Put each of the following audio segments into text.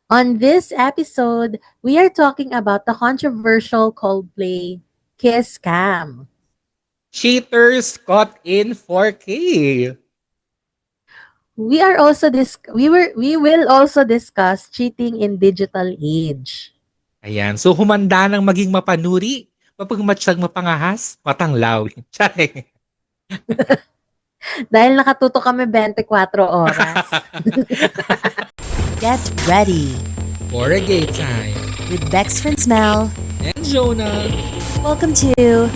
On this episode, we are talking about the controversial Coldplay Kiss Cam. Cheaters caught in 4K. We will also discuss cheating in digital age. Ayan. So, humanda ng maging mapanuri. Mapagmatsag mapangahas, matanglaw. Tsare. Dahil nakatuto kami 24 oras. Get ready For a gay time. with Bex Mel. And Jonah. Welcome to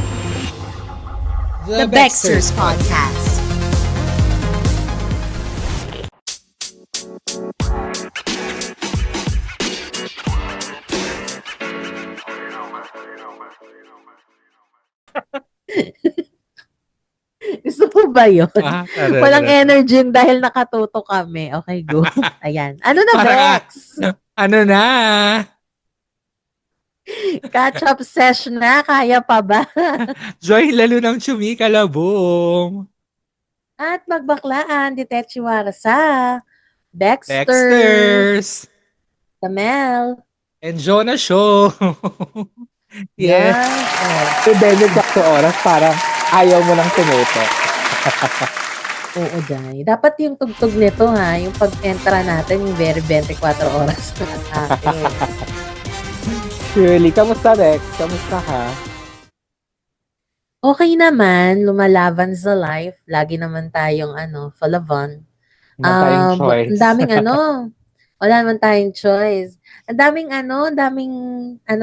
the Bexters Podcast. Gusto mo ba yun? Tara, Walang tara. energy yun dahil nakatuto kami. Okay, go. Ayan. Ano na, Bex? Ano na? Catch-up session na. Kaya pa ba? Joy lalo ng chumikalabong. At magbaklaan, Detechwara sa Dexters, Dexters. Tamel. And Jonah Show. Yeah. Yes. So, 24 oras, parang ayaw mo nang tumuto. Oo, Jai. Dapat yung tugtog nito ha, yung pag-entra natin, yung very 24 oras na akin. Shirley, kamusta, Rex? Kamusta ka? Okay naman, lumalaban sa life. Lagi naman tayong falavan. Naman tayong choice. Ang daming wala naman tayong choice. Ang daming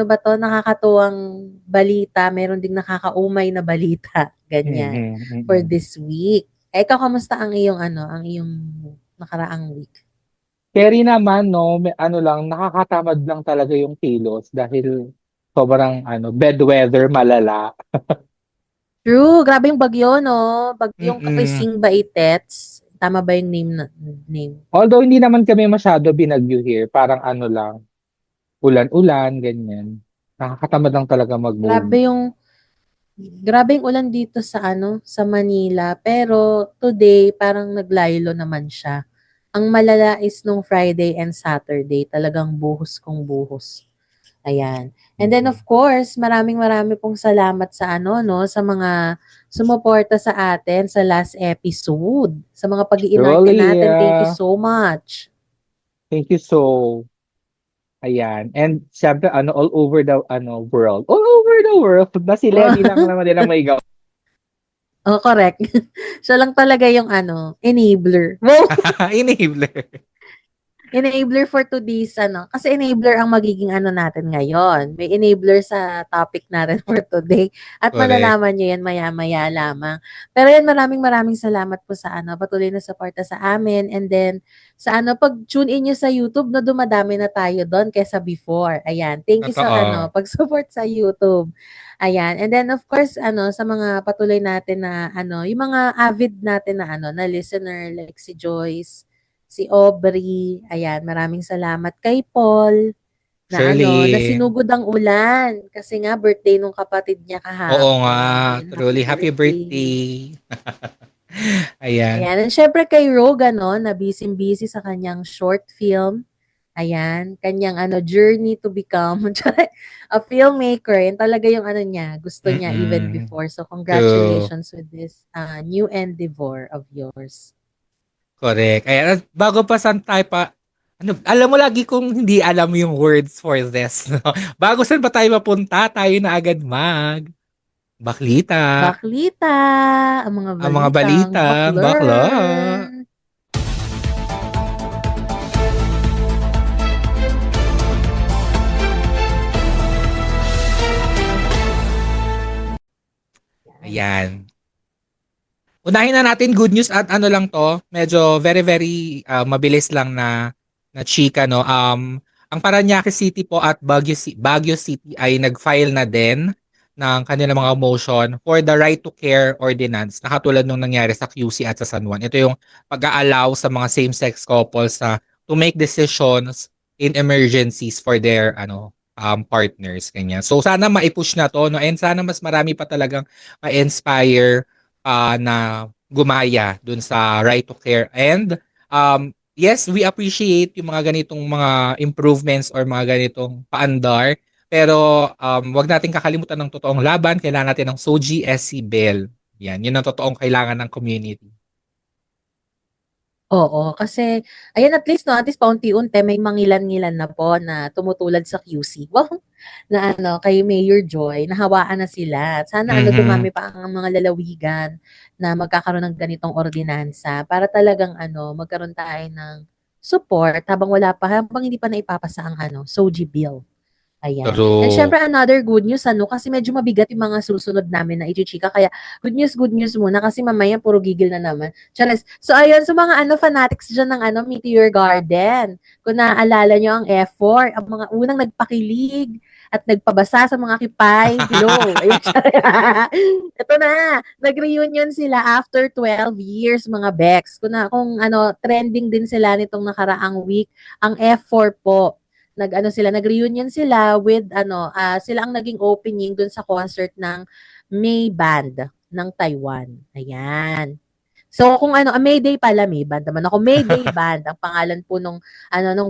ba to, nakakatuwang balita. Meron ding nakakaumay na balita. Ganyan. For this week. Ikaw, kamusta ang iyong nakaraang week? Carry naman, no, may, lang, nakakatamad lang talaga yung kilos dahil sobrang bad weather, malala. True, grabe yung bagyo, no? Bagyong Mm-mm. Kapising Baitets. Tama ba yung name? Although hindi naman kami masyado binagyo here, parang lang, ulan-ulan, ganyan. Nakakatamad lang talaga mag-move. Grabe yung ulan dito sa Manila. Pero today, parang naglaylo naman siya. Ang malala is nung Friday and Saturday. Talagang buhos kong buhos. Ayan. And then of course, marami pong salamat sa sa mga sumuporta sa atin sa last episode. Sa mga pag-iinarte Truly, natin. Thank you yeah. so much. Thank you so. Ayan. And syempre, all over the world. All over the world. Na si Lenny lang naman din ang may gawa. Oh, correct. Siya lang talaga yung enabler. Wow! Enabler. Enabler for today's kasi enabler ang magiging natin ngayon. May enabler sa topic natin for today. At Correct. malalaman nyo yan maya-maya lamang. Pero yan, maraming salamat po sa patuloy na suporta sa amin. And then, sa pag tune in nyo sa YouTube, no, dumadami na tayo doon kaysa before. Ayan. Thank you sa Totoo. pag-support sa YouTube. Ayan. And then, of course, sa mga patuloy natin na, yung mga avid natin na listener, like si Joyce, si Aubrey, ayan, maraming salamat kay Paul, na Shirley. na sinugod ang ulan. Kasi nga, birthday nung kapatid niya kahapon. Oo nga. Ayun, Truly, happy birthday. Ayan. Ayan, and syempre kay Rogue, na busy sa kanyang short film. Ayan, kanyang journey to become a filmmaker. Yan talaga yung niya, gusto niya even before. So, congratulations with this new endeavor of yours. Correct. Ayan, bago pa saan tayo pa, alam mo lagi kong hindi alam yung words for this. No? Bago saan pa tayo mapunta, tayo na agad baklita. Baklita, ang mga balita, bakla. Ayan. Unahin na natin good news at lang to, medyo very mabilis lang na chika, no. Ang Parañaque City po at Baguio City ay nag-file na din ng kanilang mga motion for the right to care ordinance na katulad nung nangyari sa QC at sa San Juan. Ito yung pag-aalaw sa mga same-sex couples to make decisions in emergencies for their partners, ganyan. So sana maipush na to, no, and sana mas marami pa talagang ma-inspire na gumaya dun sa right to care, and yes, we appreciate yung mga ganitong mga improvements or mga ganitong paandar. Pero wag nating kakalimutan ng totoong laban. Kailangan natin ng Soji SC Bell. Yan, yun ang totoong kailangan ng community. Oo, kasi ayan at least 'no, at least paunti-unti may mangilan-ngilan na po na tumutulad sa QC. Wow! Na ano, kay Mayor Joy, nahawaan na sila. At sana ano, Mhm. dumami pa ang mga lalawigan na magkakaroon ng ganitong ordinansa para talagang ano, magkaroon tayo ng support habang hindi pa naipapasa ang ano, SOGI bill. Ayan. And True. syempre another good news ano, kasi medyo mabigat yung mga susunod namin na ichichika. Kaya good news muna kasi mamaya puro gigil na naman. Charis. So ayun, sa mga ano fanatics dyan ng ano, Meteor Garden. Kung naaalala nyo ang effort, ang mga unang nagpakilig at nagpabasa sa mga kipay. Hello. Ayun siya. Ito na. Nag-reunion sila after 12 years mga Bex. Kung ano, trending din sila nitong nakaraang week. Ang F4 po nag-reunion sila with sila ang naging opening dun sa concert ng May Band ng Taiwan. Ayan. So kung ano, Mayday pala, May Band naman ako. Mayday Band ang pangalan po nung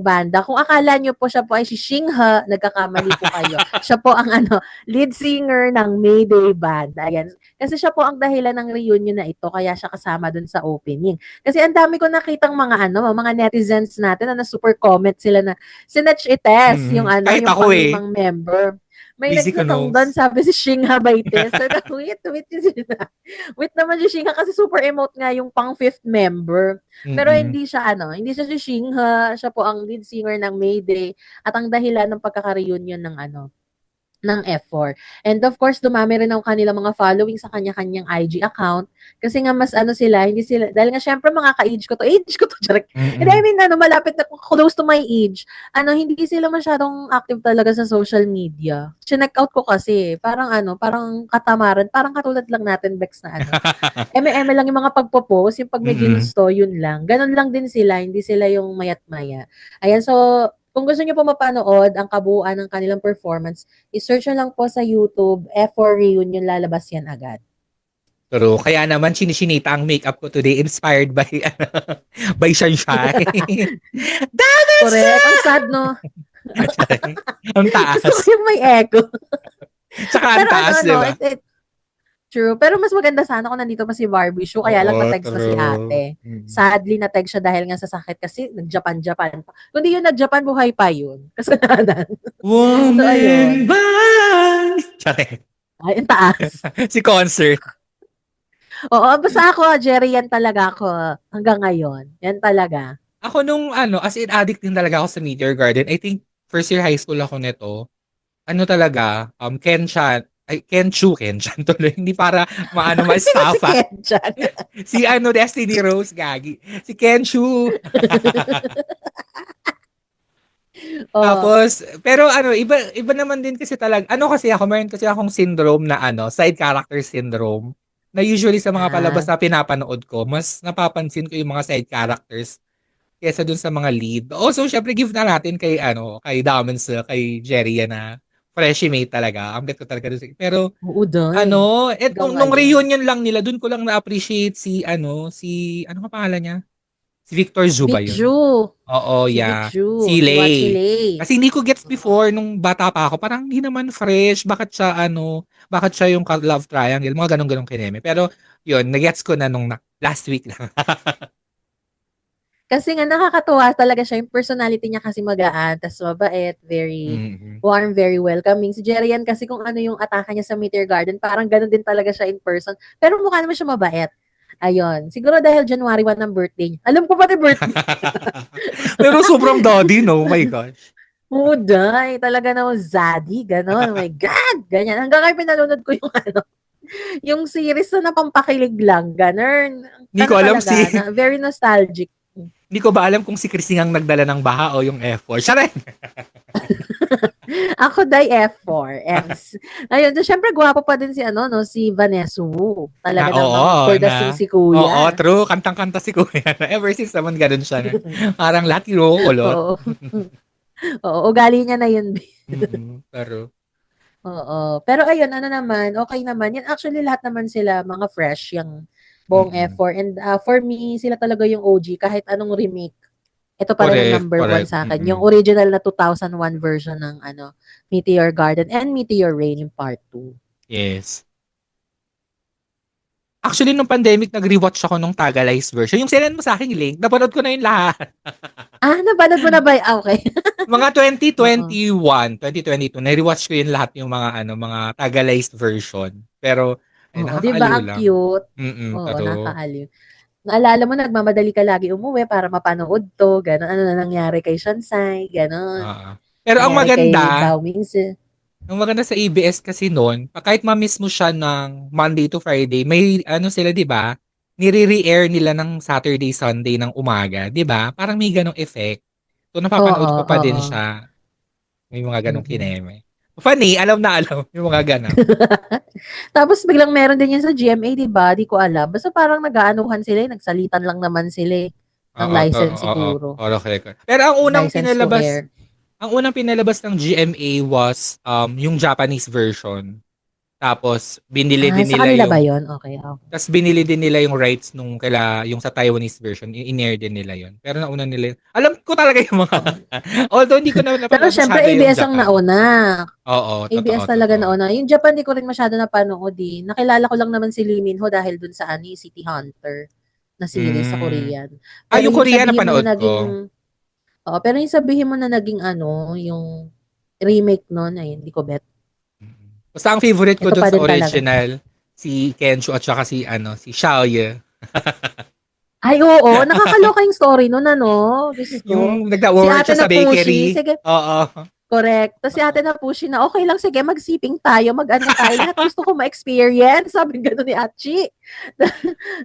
banda. Kung akala niyo po siya po ay si Shingha, nagkakamali po kayo. Siya po ang lead singer ng Mayday Band. Ayan. Kasi siya po ang dahilan ng reunion na ito, kaya siya kasama dun sa opening. Kasi ang dami ko nakitang mga netizens natin na super comment sila na sinatch ites yung Kahit yung ako eh. panglimang member. May Busy ka nagtanong doon, knows. sabi si Shingha Baites. So, wait sila. Wait naman si Shingha kasi super emote nga yung pang fifth member. Pero Mm-mm. hindi siya si Shingha. Siya po ang lead singer ng Mayday at ang dahilan ng pagkaka-reunion ng F4. And of course, dumami rin ang kanilang mga following sa kanya-kanyang IG account. Kasi nga mas hindi sila, dahil nga syempre mga age ko to, Jarek. And I Mm-mm. mean, malapit na close to my age. Hindi sila masyadong active talaga sa social media. Chinek out ko kasi, parang katamaran, parang katulad lang natin, Bex, na eme-eme lang yung mga pagpo-post, yung pag may Mm-mm. ginusto, yun lang. Ganon lang din sila, hindi sila yung mayat-maya. Ayan, so, kung gusto niyo po mapanood ang kabuuan ng kanilang performance, i-search nyo lang po sa YouTube, F4 Reunion, lalabas yan agad. True. Kaya naman chinichinita ang makeup ko today inspired by by Sunshine. Correct. Ang Danessa! sad, no? Ang Gusto ko taas. yung may echo. Tsaka ang Pero taas, di ba? true. Pero mas maganda sana kung nandito pa si Barbie Shoe, kaya lang Oo, na-text na si true. ate. Sadly, na-text siya dahil nga sa sakit kasi nag-Japan pa. Kundi yun nag-Japan, buhay pa yun. Kasalanan. So, Woman ayun. bang! Tsaka, Ay, ang taas. si concert. Oo, basta ako, Jerry, yan talaga ako. Hanggang ngayon. Yan talaga. Ako nung as in addict din talaga ako sa Meteor Garden. I think first year high school ako nito. Ano talaga, Kenshan tuloy. Hindi para Sino si ma-estafa. Ken dyan? Si Destiny Rose, gagi. Si Kenshu. Oh, Tapos, pero iba naman din kasi talaga, kasi ako, meron kasi akong syndrome na side character syndrome, na usually sa mga palabas ah. na pinapanood ko, mas napapansin ko yung mga side characters kesa dun sa mga lead. Also, syempre, give na natin kay Damens, kay Jerry na freshie mate talaga. Ang bet ko talaga dun. Pero, Oo, day. Hanggang nung ngayon. reunion lang nila, dun ko lang na-appreciate ano ka pangalan niya? Si Victor Zhu ba Vic yun? Ju. Oo, Si Vic yeah. Ju. Si Si Lay. Wachilei. Kasi hindi ko gets before nung bata pa ako, parang hindi naman fresh. Bakit siya yung love triangle, mga ganun-ganun kineme. Pero yun, nagets ko na nung last week lang. Kasi nga nakakatuwa talaga siya. Yung personality niya kasi magaan, tas mabait, very Mhm. warm, very welcoming. Si Jerry yan kasi kung ano yung atake niya sa Meteor Garden, parang ganun din talaga siya in person. Pero mukha naman siya mabait. Ayun. Siguro dahil January 1 ng birthday niya. Alam ko pati birthday. Pero sobrang daddy, no? Oh my gosh. Uday, talaga na zaddy, gano'n. Oh my God! Ganyan. Hanggang ngayon pinanonood ko yung yung series na napampakilig lang, gano'n. Hindi ko alam Talaga, na very nostalgic. hindi ko ba alam kung si Christine ang nagdala ng baha o yung F4. Siya rin. Ako dai F4. Ayun, so syempre gwapo pa din si Vanessa Wu. Talaga namang for the sing si Oo, kuya. true. Kantang-kanta si Kuya. Ever since naman ganun siya. Parang Latino, kulot. Oo. Oo, ugali niya na yun. Pero, Oo. Pero ayun, naman, okay naman. Yan actually lahat naman sila mga fresh yung buong mm-mm. F4. And for me, sila talaga yung OG kahit anong remake Ito pa rin ang Correct, number one correct. sa akin. Yung Mm. original na 2001 version ng Meteor Garden and Meteor Rain yung part 2. Yes. Actually, nung pandemic, nag-rewatch ako nung Tagalized version. Yung sinend mo sa akin link, napanood ko na yung lahat. Napanood mo na ba? Okay. Mga Oo. 2021, 2022, na-rewatch ko yung lahat yung mga Tagalized version. Pero, Oo, 'di ba nakakaaliw ang lang. cute? Oo, True. nakakaaliw. Naalala mo nagmamadali ka lagi umuwi para mapanood 'to, gano'n. Ano na nangyari kay Shansai, gano'n. Oo. Pero Nangyari kay Bao Mingse. ang maganda sa ABS kasi noon, kahit ma-miss mo siya ng Monday to Friday, may ano sila, 'di ba? Nire-re-air nila ng Saturday, Sunday ng umaga, 'di ba? Parang may ganong effect. So napapanood Oo, ko pa din oo. siya. May mga ganong Mm. kineme. Funny, alam na alam yung mga ganon. Tapos biglang meron din 'yan sa GMA, 'di ba? Di ko alam. Basta parang nag-aanuhan sila, nagsalitan lang naman sila, ng license Oo, siguro. correct. Pero License to air. ang unang pinalabas ng GMA was yung Japanese version. Tapos Sa kanila ba 'yon? Okay, okey. binili din nila yung rights nung yung sa Taiwanese version, in-air din nila yon. Pero nauna nila alam ko talaga yung mga Oo. although hindi ko na Pero napanood siyempre masyado yung ABS ang Japan. nauna. Oo, ABS totoo, talaga totoo. nauna. Yung Japan di ko rin masyado napanood, eh. Nakilala ko lang naman si Lee Min-ho dahil dun sa yung City Hunter na series sa Hmm. Korean. Pero Yung yung Korea sabihin mo na napanood ko. naging pero yung sabihin mo na naging yung remake nun, ay hindi ko bet. Basta ang favorite ko Ito dun pa sa din talaga. original, si Kensho at saka si Xiaoye. Ay, oo. Nakakaloka yung story nun, ano? Diyos ko. Yung Si nagda-work ate siya na sa pushy. bakery. Sige, Oo. correct. Tapos si ate na pushy na, okay lang, sige, mag-sipping tayo, mag-ano tayo. Lahat gusto ko ma-experience. Sabi gano'n ni Achi.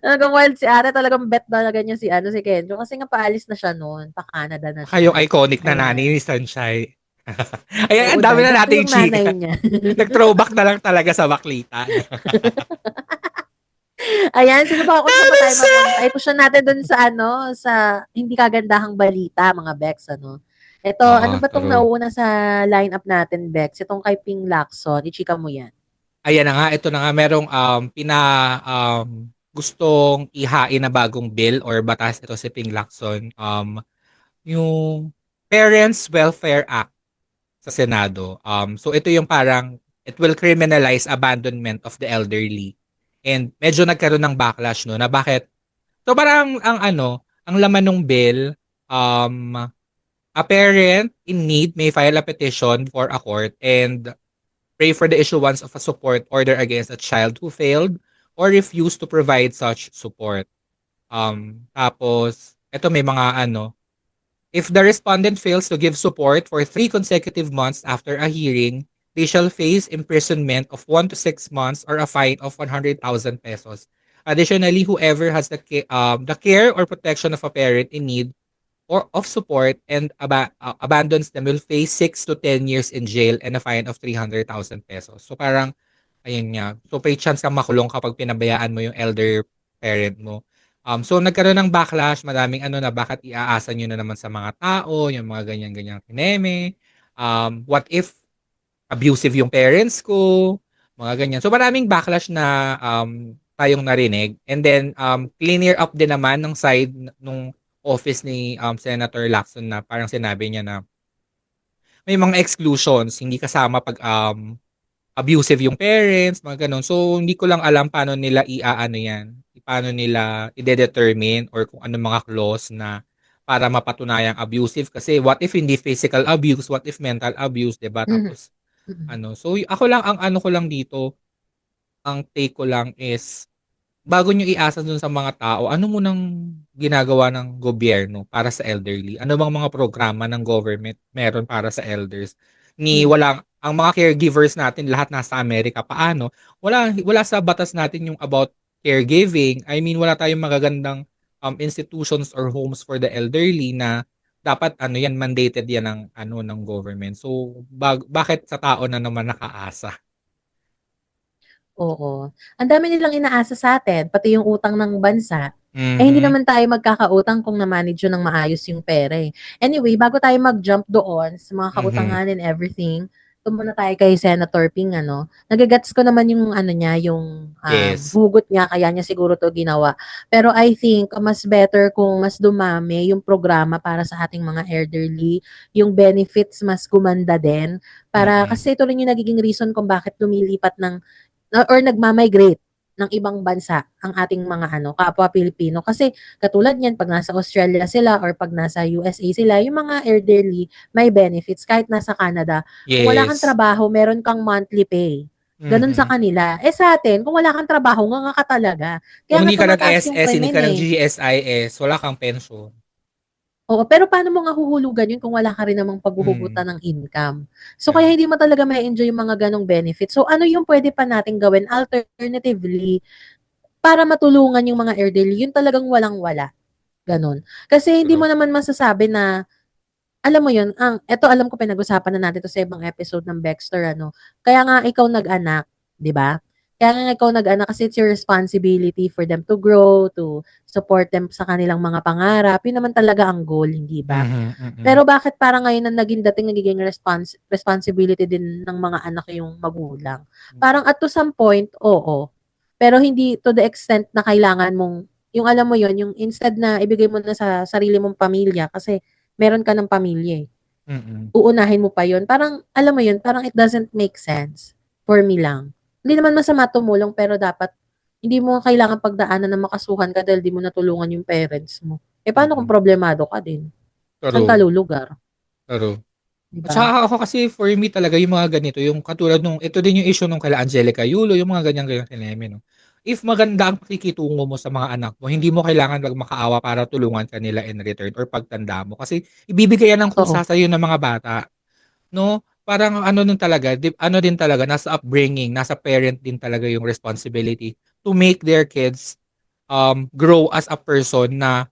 Talagang wild si ate, talagang bet talaga niya si Kenjo. Kasi nga paalis na siya noon. Pa-Canada na Saka yung siya. iconic na nani Ayan. ni Sunshine. Ayan, Oo, ang dami dahil na gusto nating yung nanay chika. niya. Nag-throwback na lang talaga sa baklita. No? Ayan, sino ba kung saan ba Dami tayo siya! mapunta? Ay, push na natin dun sa hindi kagandahang balita, mga Bex, ano? Ito, Oo, ano ba tong true. nauuna sa lineup natin, Bex? Itong kay Ping Lacson, ichika mo yan. Ayan na nga, ito na nga, merong gustong ihain na bagong bill or batas ito si Ping Lacson. Yung Parents Welfare Act sa Senado. So ito yung parang it will criminalize abandonment of the elderly. And medyo nagkaroon ng backlash no na bakit. So parang ang laman ng bill, um, a parent in need may file a petition for a court and pray for the issuance of a support order against a child who failed or refused to provide such support. Tapos ito may mga if the respondent fails to give support for 3 consecutive months after a hearing, they shall face imprisonment of 1 to 6 months or a fine of 100,000 pesos. Additionally, whoever has the care or protection of a parent in need or of support and abandons them will face 6 to 10 years in jail and a fine of 300,000 pesos. So parang, ayun nga. So may chance kang makulong kapag pinabayaan mo yung elder parent mo. So nagkaroon ng backlash, madaming na bakit iaasa nyo na naman sa mga tao, yung mga ganyan-ganyang kineme. What if abusive yung parents ko, mga ganyan. So maraming backlash na tayong narinig. And then clear up din naman ng side nung office ni Senator Lacson na parang sinabi niya na may mga exclusions, hindi kasama pag abusive yung parents, mga ganun. So hindi ko lang alam paano nila iaano yan, paano nila i-determine or kung ano mga clause na para mapatunayang abusive kasi what if hindi physical abuse, what if mental abuse, 'di ba? Mhm. Tapos Mhm. so ako lang ang ko lang dito, ang take ko lang is bago nyo iasa dun sa mga tao, ano mo nang ginagawa ng gobyerno para sa elderly? Ano bang mga programa ng government meron para sa elders? Mhm. Ang mga caregivers natin lahat nasa Amerika, paano? Wala sa batas natin yung about caregiving. I mean, wala tayong magagandang institutions or homes for the elderly na dapat yan mandated yan ng government. So bakit sa tao na naman nakaasa? Oo. Ang dami nilang inaasa sa atin, pati yung utang ng bansa. Hindi Mhm. naman tayo magkakautang kung na-manage yun ng maayos yung pera, eh. Anyway, bago tayo mag-jump doon sa mga Mhm. kautangan and everything, doon muna tayo kay Senator Ping, ano. Nagagets ko naman yung ano niya, yung Yes. hugot niya, kaya niya siguro to ginawa. Pero I think mas better kung mas dumami yung programa para sa ating mga elderly, yung benefits mas gumanda din. Para, Mm-mm. kasi ito rin yung nagiging reason kung bakit lumilipat or nagmamigrate ng ibang bansa ang ating mga kapwa Pilipino. Kasi katulad niyan, pag nasa Australia sila or pag nasa USA sila, yung mga elderly may benefits kahit nasa Canada. Kung wala kang Yes. trabaho, meron kang monthly pay. Ganun sa Mm-mm. kanila. Sa atin, kung wala kang trabaho, nga ka talaga. Kaya Kung nga hindi ka tumataas yung nag-SS, hindi krimen ka eh. nag-GSIS, wala kang pension. Oo, pero paano mo nga huhulugan yun kung wala ka rin namang paghuhugutan ng income? So, kaya Yeah. hindi mo talaga ma-enjoy yung mga ganong benefits. So, ano yung pwede pa natin gawin alternatively para matulungan yung mga elderly? Yun talagang walang-wala. Ganon. Kasi hindi True. mo naman masasabi na, alam mo yun, eto alam ko pinag-usapan na natin to sa ibang episode ng Baxter, Kaya nga ikaw nag-anak, di ba? Kaya nga ikaw nag-anak kasi it's your responsibility for them to grow, to support them sa kanilang mga pangarap. Yun naman talaga ang goal, hindi ba? Mhm, mm. Pero bakit parang ngayon na naging dating nagiging responsibility din ng mga anak yung magulang? Parang at to some point, oo. Pero hindi to the extent na kailangan mong, yung alam mo yon, yung instead na ibigay mo na sa sarili mong pamilya kasi meron ka ng pamilya eh. Mm. Uunahin mo pa yon. Parang, alam mo yun, parang it doesn't make sense for me lang. Hindi naman masama tumulong pero dapat hindi mo kailangan pagdaanan na makasuhan ka dahil di mo natulungan yung parents mo. Paano kung Mm. problemado ka din? Saan ka True. lulugar? True. Di At ba? saka ako kasi for me talaga yung mga ganito, yung katulad nung, ito din yung issue nung kala Angelica Yulo, yung mga ganyan-ganyan kineme, no? If maganda ang pakikitungo mo sa mga anak mo, hindi mo kailangan magmakaawa para tulungan ka nila in return or pagtanda mo. Kasi ibibigay yan ng kusa Totoo. sa'yo ng mga bata. No? Parang ano din talaga, ano din talaga, nasa upbringing, nasa parent din talaga yung responsibility to make their kids grow as a person na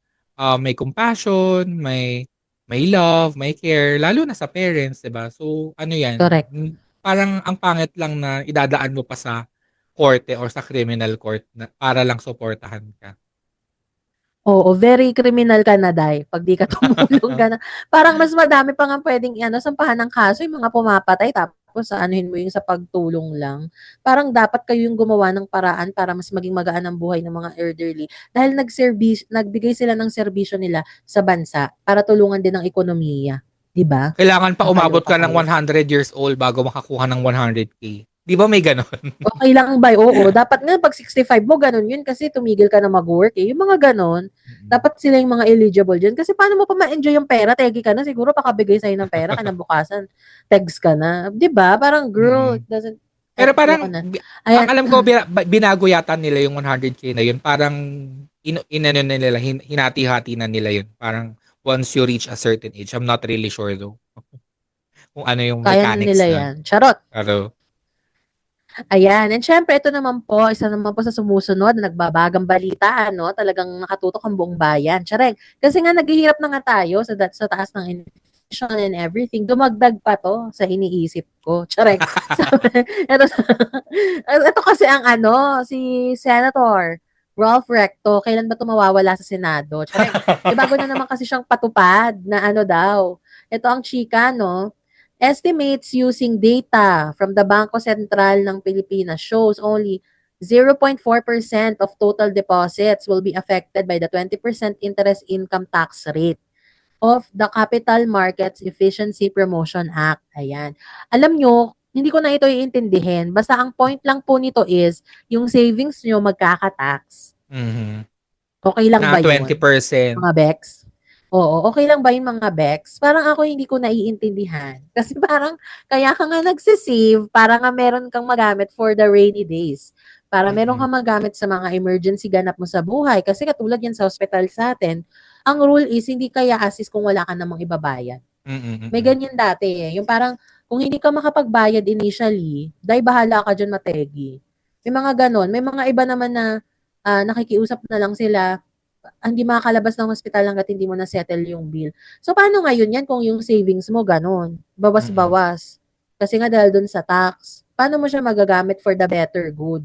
may compassion, may love, may care, lalo na sa parents, 'di ba? So ano 'yan, Correct. parang ang pangit lang na idadaan mo pa sa korte or sa criminal court na para lang suportahan ka. Oo, very criminal ka na, Day, 'pag di ka tumulong ka na. Parang mas madami pa ngang puwedeng sampahan ng kaso yung mga pumapatay tapos aanuhin mo yung sa pagtulong lang. Parang dapat kayo yung gumawa ng paraan para mas maging magaan ang buhay ng mga elderly dahil nagbigay sila ng serbisyo nila sa bansa para tulungan din ang ekonomiya, 'di ba? Kailangan pa umabot Kakaloka ka ng kayo. 100 years old bago makakuha ng 100K. 'Di ba may gano'n? Okey lang ba? Oo, dapat nga 'pag 65 mo gano'n 'yun kasi tumigil ka na mag-work, eh, yung mga gano'n. Mm. Dapat sila yung mga eligible diyan kasi paano mo pa ma-enjoy yung pera, tegi ka na siguro kakabigay sa'yo ng pera kinabukasan tegs ka na, 'di ba? Parang girl, Mm. it doesn't Pero ayoko parang na. ang Ayan, alam ko binago yata nila yung 100K na yun, parang inano na nila, hinati-hati na nila yun. Parang once you reach a certain age, I'm not really sure though kung ano yung kaya na mechanics nila nun. 'yan, charot. Pero Ayan, and syempre ito naman po, isa naman po sa sumusunod na nagbabagang balita, talagang nakatutok ang buong bayan. Tiyareng, kasi nga naghihirap na nga tayo sa taas ng inflation and everything. Dumagdag pa 'to sa iniisip ko. Tiyareng. Ito, ito kasi ang si Senator Ralph Recto, kailan ba 'to mawawala sa Senado? Tiyareng. Eh, bago na naman kasi siyang patupad na daw. Ito ang chika, no? Estimates using data from the Bangko Sentral ng Pilipinas shows only 0.4% of total deposits will be affected by the 20% interest income tax rate of the Capital Markets Efficiency Promotion Act. Ayan. Alam nyo, hindi ko na ito iintindihin. Basta ang point lang po nito is, yung savings nyo magkaka-tax. mhm, Okay lang na ba yun? 20%. Mga Bex? Oo, okay lang ba yung mga Bex? Parang ako hindi ko naiintindihan. Kasi parang kaya ka nga nagse-save para nga meron kang magamit for the rainy days. Para meron Mm. kang magamit sa mga emergency ganap mo sa buhay. Kasi katulad yan sa hospital sa atin, ang rule is hindi kaya assist kung wala ka namang ibabayad. Mm, May mm. ganyan dati eh. Yung parang kung hindi ka makapagbayad initially, dahil bahala ka dyan mategi. May mga ganon. May mga iba naman na nakikiusap na lang sila hindi makakalabas ng hospital hangga't hindi mo na-settle yung bill. So, paano ngayon yan kung yung savings mo ganon? Mm. Bawas-bawas. Kasi nga dahil dun sa tax, paano mo siya magagamit for the better good?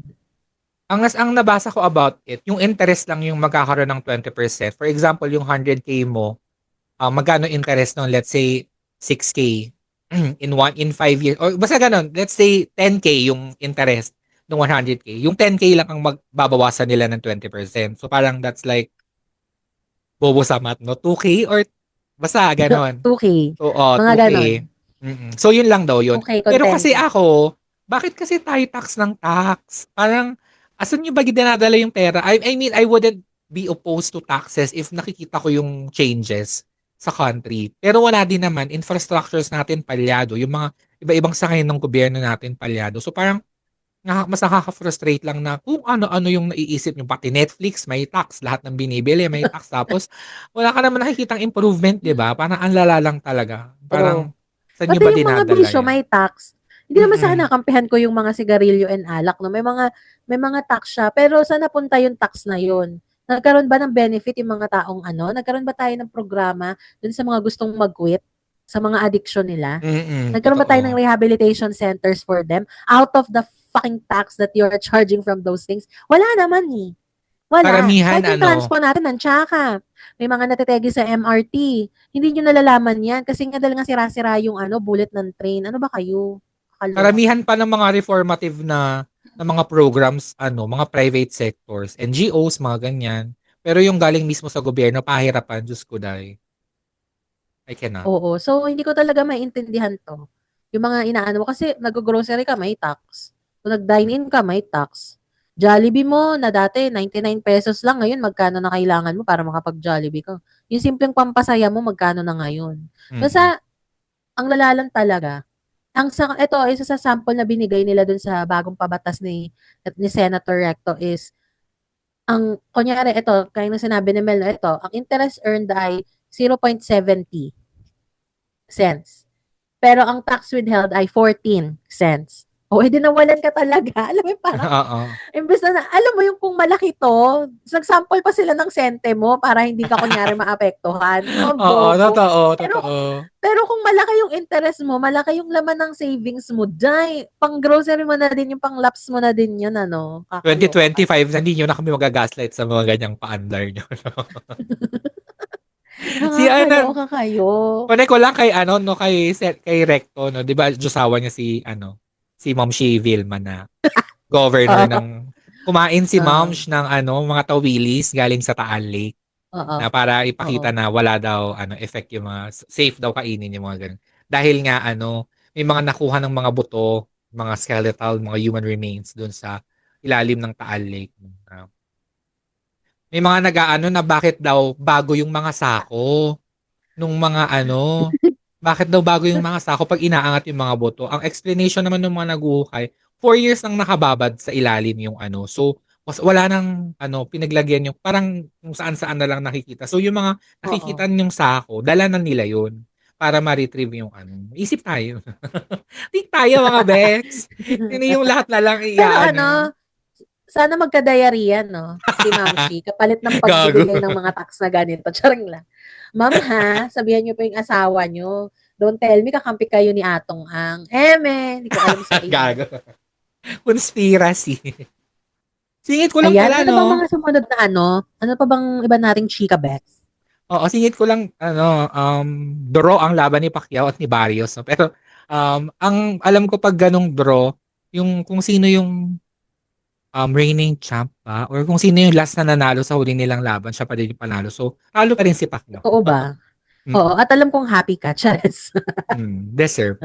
Ang nabasa ko about it, yung interest lang yung magkakaroon ng 20%. For example, yung 100K mo, magkano interest nun? Let's say 6K. in 5 years or basta ganun, let's say 10K yung interest ng 100K. Yung 10K lang ang magbabawasan nila ng 20%. So parang that's like bobo sa math, no? 2K or basta ganon. 2K. So, Mga 2K. ganon. So, yun lang daw yun. 2K Pero kasi contento. ako, bakit kasi tayo tax ng tax? Parang, asan nyo ba dinadala yung pera? I mean, I wouldn't be opposed to taxes if nakikita ko yung changes sa country. Pero wala din naman, infrastructures natin palyado. Yung mga iba-ibang sangay ng gobyerno natin palyado. So parang, mas nakaka-frustrate lang na kung ano-ano yung naiisip nyo. Pati Netflix, may tax. Lahat ng binibili, may tax. Tapos, wala ka naman nakikitang improvement, di ba? Parang ang lala lang talaga. True. Parang, saan nyo Pati ba yung mga dinadala bisyo, yan? may tax. Hindi naman sa Mm-mm. nakampihan ko yung mga sigarilyo and alak, no? May mga tax siya, pero saan napunta yung tax na yun? Nagkaroon ba ng benefit yung mga taong ano? Nagkaroon ba tayo ng programa dun sa mga gustong mag-quit sa mga addiction nila? Nagkaroon ba tayo ng Totoo. rehabilitation centers for them out of the fucking tax that you're charging from those things? Wala naman eh. Wala. Karamihan, Kahit yung transpo natin, nantsaka. May mga natetegi sa MRT. Hindi nyo nalalaman yan kasi nga dahil nga sira-sira yung bullet ng train. Ano ba kayo? Kakaloka. karamihan pa ng mga reformative na mga programs, mga private sectors, NGOs, mga ganyan. Pero yung galing mismo sa gobyerno, pahirapan, Diyos ko dahil. I cannot. Oo. So, hindi ko talaga maintindihan to. Yung mga inaano mo. Kasi nag-grocery ka, may tax. Kung nag-dine-in ka, may tax. Jollibee mo na dati 99 pesos lang, ngayon magkano na kailangan mo para makapag-Jollibee ka? Yung simpleng pampasaya mo, magkano na ngayon? Mm. Basta, ang lala lang talaga. Ito, isa sa sample na binigay nila dun sa bagong pabatas ni Senator Recto is, kunyari, ito, kaya na sinabi ni Mel, ito, ang interest earned ay 0.70 cents. Pero ang tax withheld ay 14 cents. O, edi nawalan ka talaga. Alam mo, parang, Oo. imbes na, alam mo yung kung malaki to, nag-sample pa sila ng sente mo para hindi ka kunyari maapektuhan. Ang Oo, bobo. totoo, Pero, totoo. pero kung malaki yung interest mo, malaki yung laman ng savings mo, dahil pang grocery mo na din, yung pang laps mo na din yun, Kakaloka ka. 2025 na hindi nyo na kami magagaslight sa mga ganyang paandar nyo. Si Nakakaloka kayo. connect ko lang kay no kay Recto, no, 'di ba? Josawa niya si Ma'am Shi Vilma na governor Oo. ng kumain si Oo. Ma'am ng mga tawilis galing sa Taal Lake Oo. na para Oo. ipakita na wala daw effect yung mga safe daw kainin yung mga ganun. Dahil nga may mga nakuha ng mga buto, mga skeletal, mga human remains doon sa ilalim ng Taal Lake. May mga nag-aano na bakit daw bago yung mga sako nung mga bakit daw bago yung mga sako pag inaangat yung mga boto. Ang explanation naman ng mga naguhukay, 4 years nang nakababad sa ilalim yung So, wala nang pinaglagyan yung parang kung saan-saan na lang nakikita. So, yung mga Oo. nakikita yung sako, dala na nila yun para ma-retrieve yung Isip tayo. Think tayo mga Bex. Hindi yung lahat na lang Pero sana magka-diarrhea, no? Si Ma'am Shi, kapalit ng Gago. pagbibigay ng mga tax na ganito. Charing lang. Ma'am ha, sabihan niyo po yung asawa niyo. Don't tell me kakampi kayo ni Atong Ang. Hindi ko alam sa inyo. Gago. Conspiracy. Singit ko lang Ayan, pala, ano bang no? mga sumunod na Ano pa bang iba nating chika, Bex? Oo, singit ko lang, draw ang laban ni Pacquiao at ni Barrios. No? Pero, ang alam ko pag ganong draw, yung kung sino yung reigning champ pa, or kung sino yung last na nanalo sa huli nilang laban, siya pa din yung panalo. So, talo pa rin si Pacquiao. Oo ba? Oo, at alam kong happy ka, Charis. Deserve.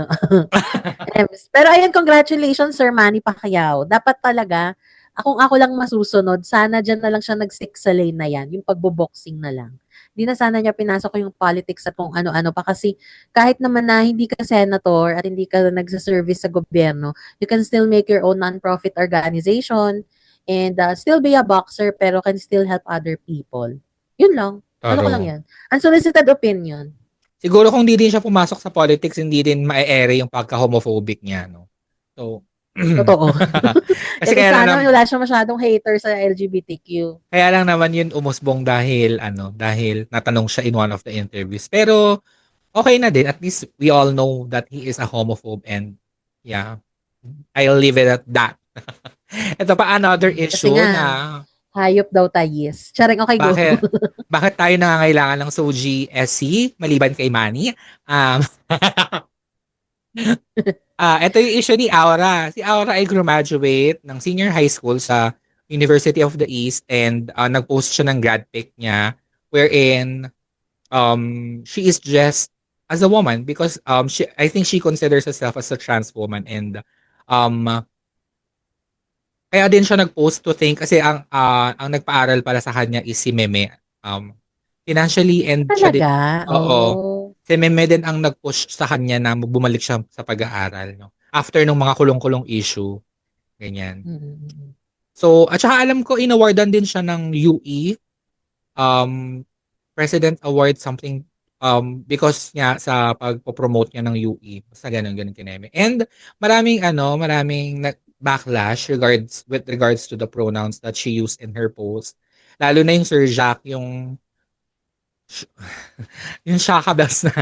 Pero ayan, congratulations, Sir Manny Pacquiao. Dapat talaga, ako lang masusunod, sana dyan na lang siya nag-stick sa lane na yan, yung pagbo-boxing na lang. Hindi na sana niya pinasok yung politics at kung ano-ano pa kasi kahit naman na hindi ka senator at hindi ka nagsa-service sa gobyerno, you can still make your own non-profit organization and still be a boxer pero can still help other people. Yun lang. Ano ko lang yan. Unsolicited opinion. Siguro kung hindi din siya pumasok sa politics, hindi din ma-ere yung pagka-homophobic niya, no? So, Totoo. kasi Sana wala siya masyadong hater sa LGBTQ. Kaya lang naman yun umusbong dahil natanong siya in one of the interviews. Pero okay na din, at least we all know that he is a homophobe and yeah, I'll leave it at that. Ito pa another issue na hayop daw tayis. Charing, okay, go. bakit tayo nangangailangan ng Soji SC maliban kay Manny? Ito yung issue ni Aura. Si Aura ay graduate ng senior high school sa University of the East and nag-post siya ng grad pic niya wherein she is dressed as a woman because I think she considers herself as a trans woman and um kaya din siya nag-post to think kasi ang nagpaaral pala sa kanya is si Meme. Financially and siya din, Talaga? oo. Oh. Si Meme din ang nag-push sa kanya na bumalik siya sa pag-aaral, no? After nung mga kulong-kulong issue, ganyan. Mm. So, at saka alam ko, inawardan din siya ng UE, um, President Award something, because niya sa pagpo-promote niya ng UE. Basta ganun kineme. And maraming backlash with regards to the pronouns that she used in her post. Lalo na yung Sir Jack, yung Shaka Bells na.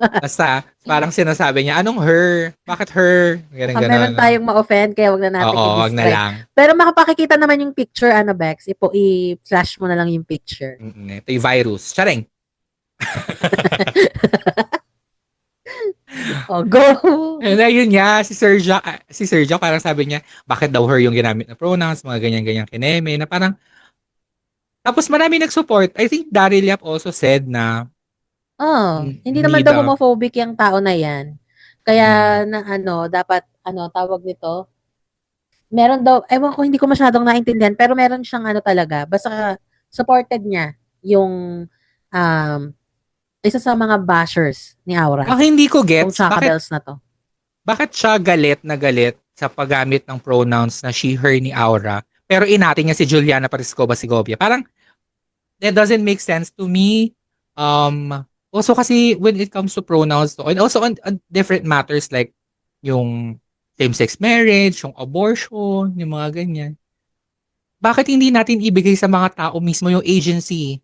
Basta, parang sinasabi niya, anong her? Bakit her? Ganun, Baka meron ganun. tayong ma-offend, kaya wag na natin Oo, wag na i-describe. lang. Pero makapakikita naman yung picture, ano, Bex? I-flash mo na lang yung picture. Ito yung virus. Charing! Oh, go! And then, yun nga, si Sir Jack parang sabi niya, bakit daw her yung ginamit na pronouns, mga ganyan-ganyan kineme, na parang, tapos marami nag-support. I think Daryl Yap also said na, Oh, hindi naman need daw a, homophobic yung tao na yan. Kaya na ano, dapat ano, tawag nito, meron daw, ewan ko, hindi ko masyadong naintindihan, pero meron siyang ano talaga, basta supported niya yung isa sa mga bashers ni Aura. hindi ko Yung gets, Chaka Bells na to. bakit siya galit na galit sa paggamit ng pronouns na she, her ni Aura, pero inati niya si Juliana Pariscoba Segovia. Parang, that doesn't make sense to me. Also kasi when it comes to pronouns and also on different matters like yung same-sex marriage, yung abortion, yung mga ganyan. Bakit hindi natin ibigay sa mga tao mismo yung agency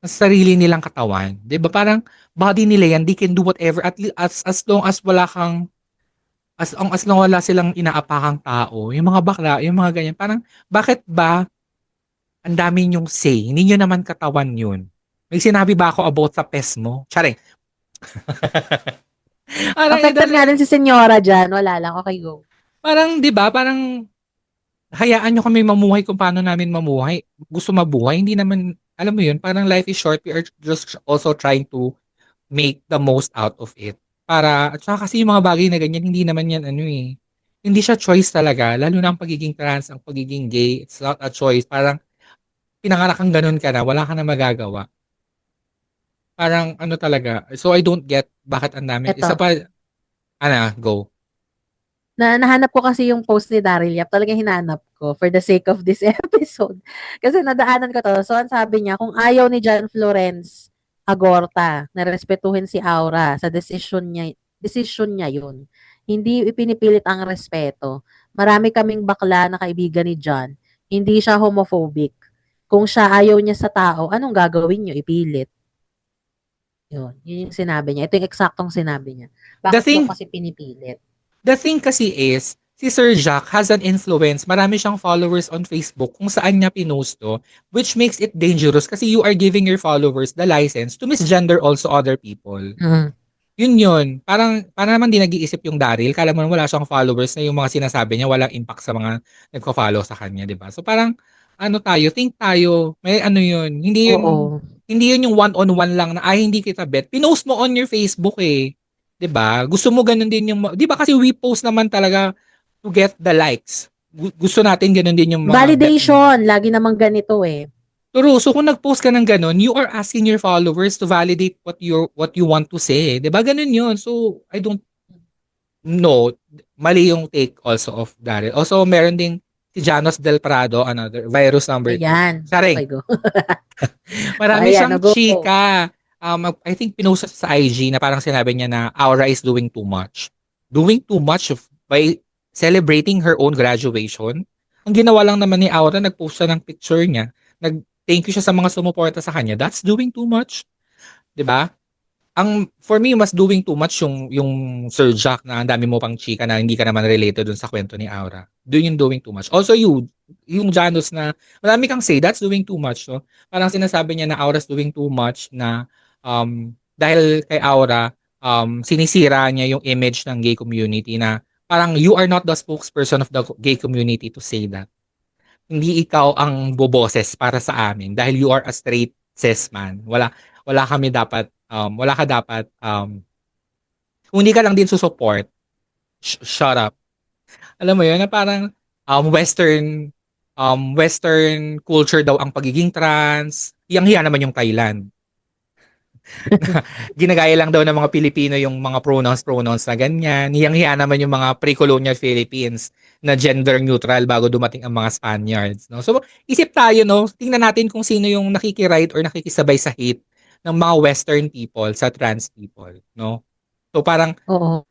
sa sarili nilang katawan? 'Di ba? Parang body nila yan, they can do whatever as long as wala kang as long wala silang inaapakang tao, yung mga bakla, yung mga ganyan. Parang bakit ba ang dami niyong say? Hindi niyo naman katawan yun. May sinabi ba ako about sa pes mo? Charing. Parang, Affected nga din si Senyora dyan. Wala lang. Okay, go. parang, di ba? Parang, hayaan nyo kami mamuhay kung paano namin mamuhay. Gusto mabuhay. Hindi naman, alam mo yun, parang life is short. We are just also trying to make the most out of it. At saka kasi yung mga bagay na ganyan, hindi naman yan, hindi siya choice talaga. Lalo na ang pagiging trans, ang pagiging gay, it's not a choice. Parang, pinanganak kang ganun ka na, wala ka na magagawa. Parang ano talaga. So I don't get bakit ang dami. Eto. Isa pa, go. Nahanap ko kasi yung post ni Daryl Yap. Talagang hinanap ko for the sake of this episode. Kasi nadaanan ko to. So, ang sabi niya, kung ayaw ni John Florence Agorta na respetuhin si Aura sa decision niya yun. Hindi ipinipilit ang respeto. Marami kaming bakla na kaibigan ni John. Hindi siya homophobic. Kung siya ayaw niya sa tao, anong gagawin niyo? Ipilit. Yun yung sinabi niya. Ito yung eksaktong sinabi niya. Bakit mo kasi pinipilit? The thing kasi is, si Sir Jack has an influence. Marami siyang followers on Facebook kung saan niya pinost to, which makes it dangerous kasi you are giving your followers the license to misgender also other people. Mm. Yun. Parang naman di nag-iisip yung Daryl. Kala mo wala siyang followers na yung mga sinasabi niya walang impact sa mga nagko-follow sa kanya, di ba? So parang, think tayo. May yun. Oo. Hindi yun yung one-on-one lang na, hindi kita bet. Pinost mo on your Facebook eh. 'Di ba? Gusto mo ganun din yung 'di ba kasi we post naman talaga to get the likes. Gusto natin ganun din yung mga validation, lagi namang ganito eh. Pero so kung nag-post ka ng ganun, you are asking your followers to validate what you want to say. 'Di ba? Ganun 'yun. So I don't know. Mali yung take also of Daryl. Also meron ding si Janos Del Prado, another virus number 2. Ayan. Saring. Okay, go. Marami Ayan, siyang go. chika. I think pinost sa IG na parang sinabi niya na Aura is doing too much. Doing too much by celebrating her own graduation. Ang ginawa lang naman ni Aura, nag-post siya ng picture niya. Nag-thank you siya sa mga sumuporta sa kanya. That's doing too much. 'Di ba? For me, mas doing too much yung Sir Jack na ang dami mo pang chika na hindi ka naman related dun sa kwento ni Aura. Doing too much. Also yung Janus na marami kang say, that's doing too much. So, parang sinasabi niya na Aura's doing too much na dahil kay Aura, sinisira niya yung image ng gay community na parang you are not the spokesperson of the gay community to say that. Hindi ikaw ang boboses para sa amin dahil you are a straight cis man. Wala kami dapat wala ka dapat kung hindi ka lang din susupport, shut up. Alam mo yun, na parang western culture daw ang pagiging trans. Yang hiya naman yung Thailand. Ginagaya lang daw ng mga Pilipino yung mga pronouns na ganyan. Hiyang-hiya naman yung mga pre-colonial Philippines na gender neutral bago dumating ang mga Spaniards, no? So, isip tayo, no? Tingnan natin kung sino yung nakikiride or nakikisabay sa hate ng mga western people sa trans people, no? So, parang Oo.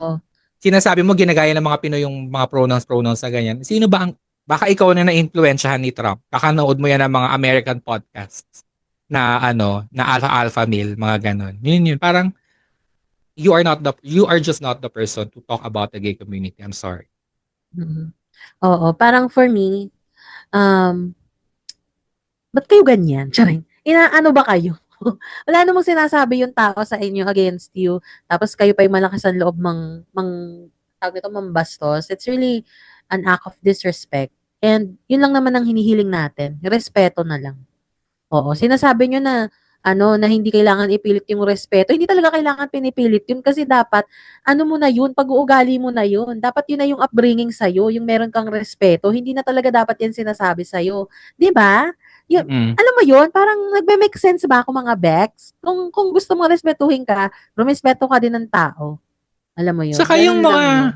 sinasabi mo ginagaya ng mga Pinoy yung mga pronouns na ganyan. Sino ba ang baka ikaw na na-influensyahan ni Trump? Kakanood mo yan ng mga American podcasts na na alpha male, mga ganon. Yun. Parang you are just not the person to talk about the gay community. I'm sorry. Mhm. Oo, parang for me, um, ba't kayo ganyan? Charing. Inaano ba kayo? Wala namang sinasabi yung tao sa inyo against you. Tapos kayo pa yung malakas ang loob tawag nito, mambastos. It's really an act of disrespect. And yun lang naman ang hinihiling natin. Respeto na lang. Oo, sinasabi nyo na na hindi kailangan ipilit yung respeto. Hindi talaga kailangan pinipilit yun kasi dapat ano mo na yun, pag-uugali mo na yun. Dapat yun na yung upbringing sa'yo, yung meron kang respeto. Hindi na talaga dapat yan sinasabi sa'yo. 'Di ba? Yung, Mm. alam mo yun, parang nagme-make sense ba ako mga Bex? Kung gusto mo respetuhin ka, rumespeto ka din ng tao. Alam mo yun, Saka yung ganun lang yun. mga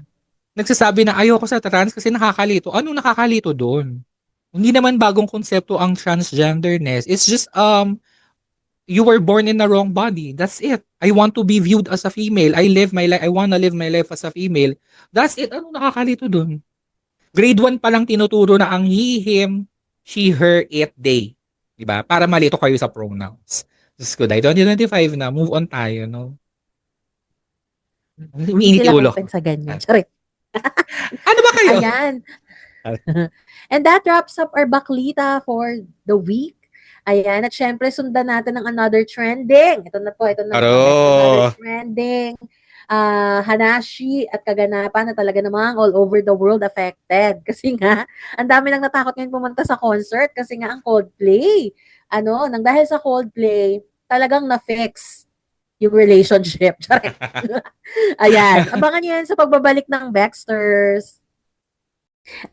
nagsasabi na ayoko sa trans kasi nakakalito. Anong nakakalito doon? Hindi naman bagong konsepto ang transgenderness. It's just you were born in the wrong body. That's it. I want to be viewed as a female. I want to live my life as a female. That's it. Anong nakakalito doon? Grade 1 pa lang tinuturo na ang he, him, she, her, it, they. Diba? Para malito kayo sa pronouns. Diyos ko, dahil 2025 na, move on tayo, no? Hindi Umiinit sila yung ulo ko. open sa ganyan. Charing. Ano ba kayo? Ayan. And that wraps up our baklita for the week. Ayan, at syempre sundan natin ng another trending. Ito na po, another trending. Hanashi at kaganapan na talaga namang all over the world affected. Kasi nga, ang dami nang natakot ngayon pumunta sa concert kasi nga ang Coldplay. Nang dahil sa Coldplay, talagang na-fix yung relationship. Ayan, abangan niyo yan sa pagbabalik ng Baxters.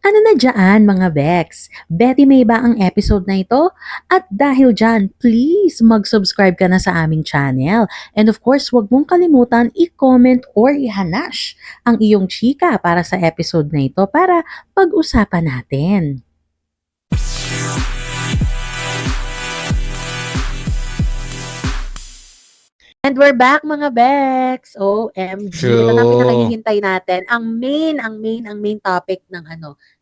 Ano na dyan mga Bex? Betty May ba ang episode na ito? At dahil dyan, please mag-subscribe ka na sa aming channel. And of course, huwag mong kalimutan i-comment or i-hanash ang iyong chika para sa episode na ito para pag-usapan natin. And we're back mga Bex. OMG. Ito na True. pinakahihintay natin. Ang main topic ng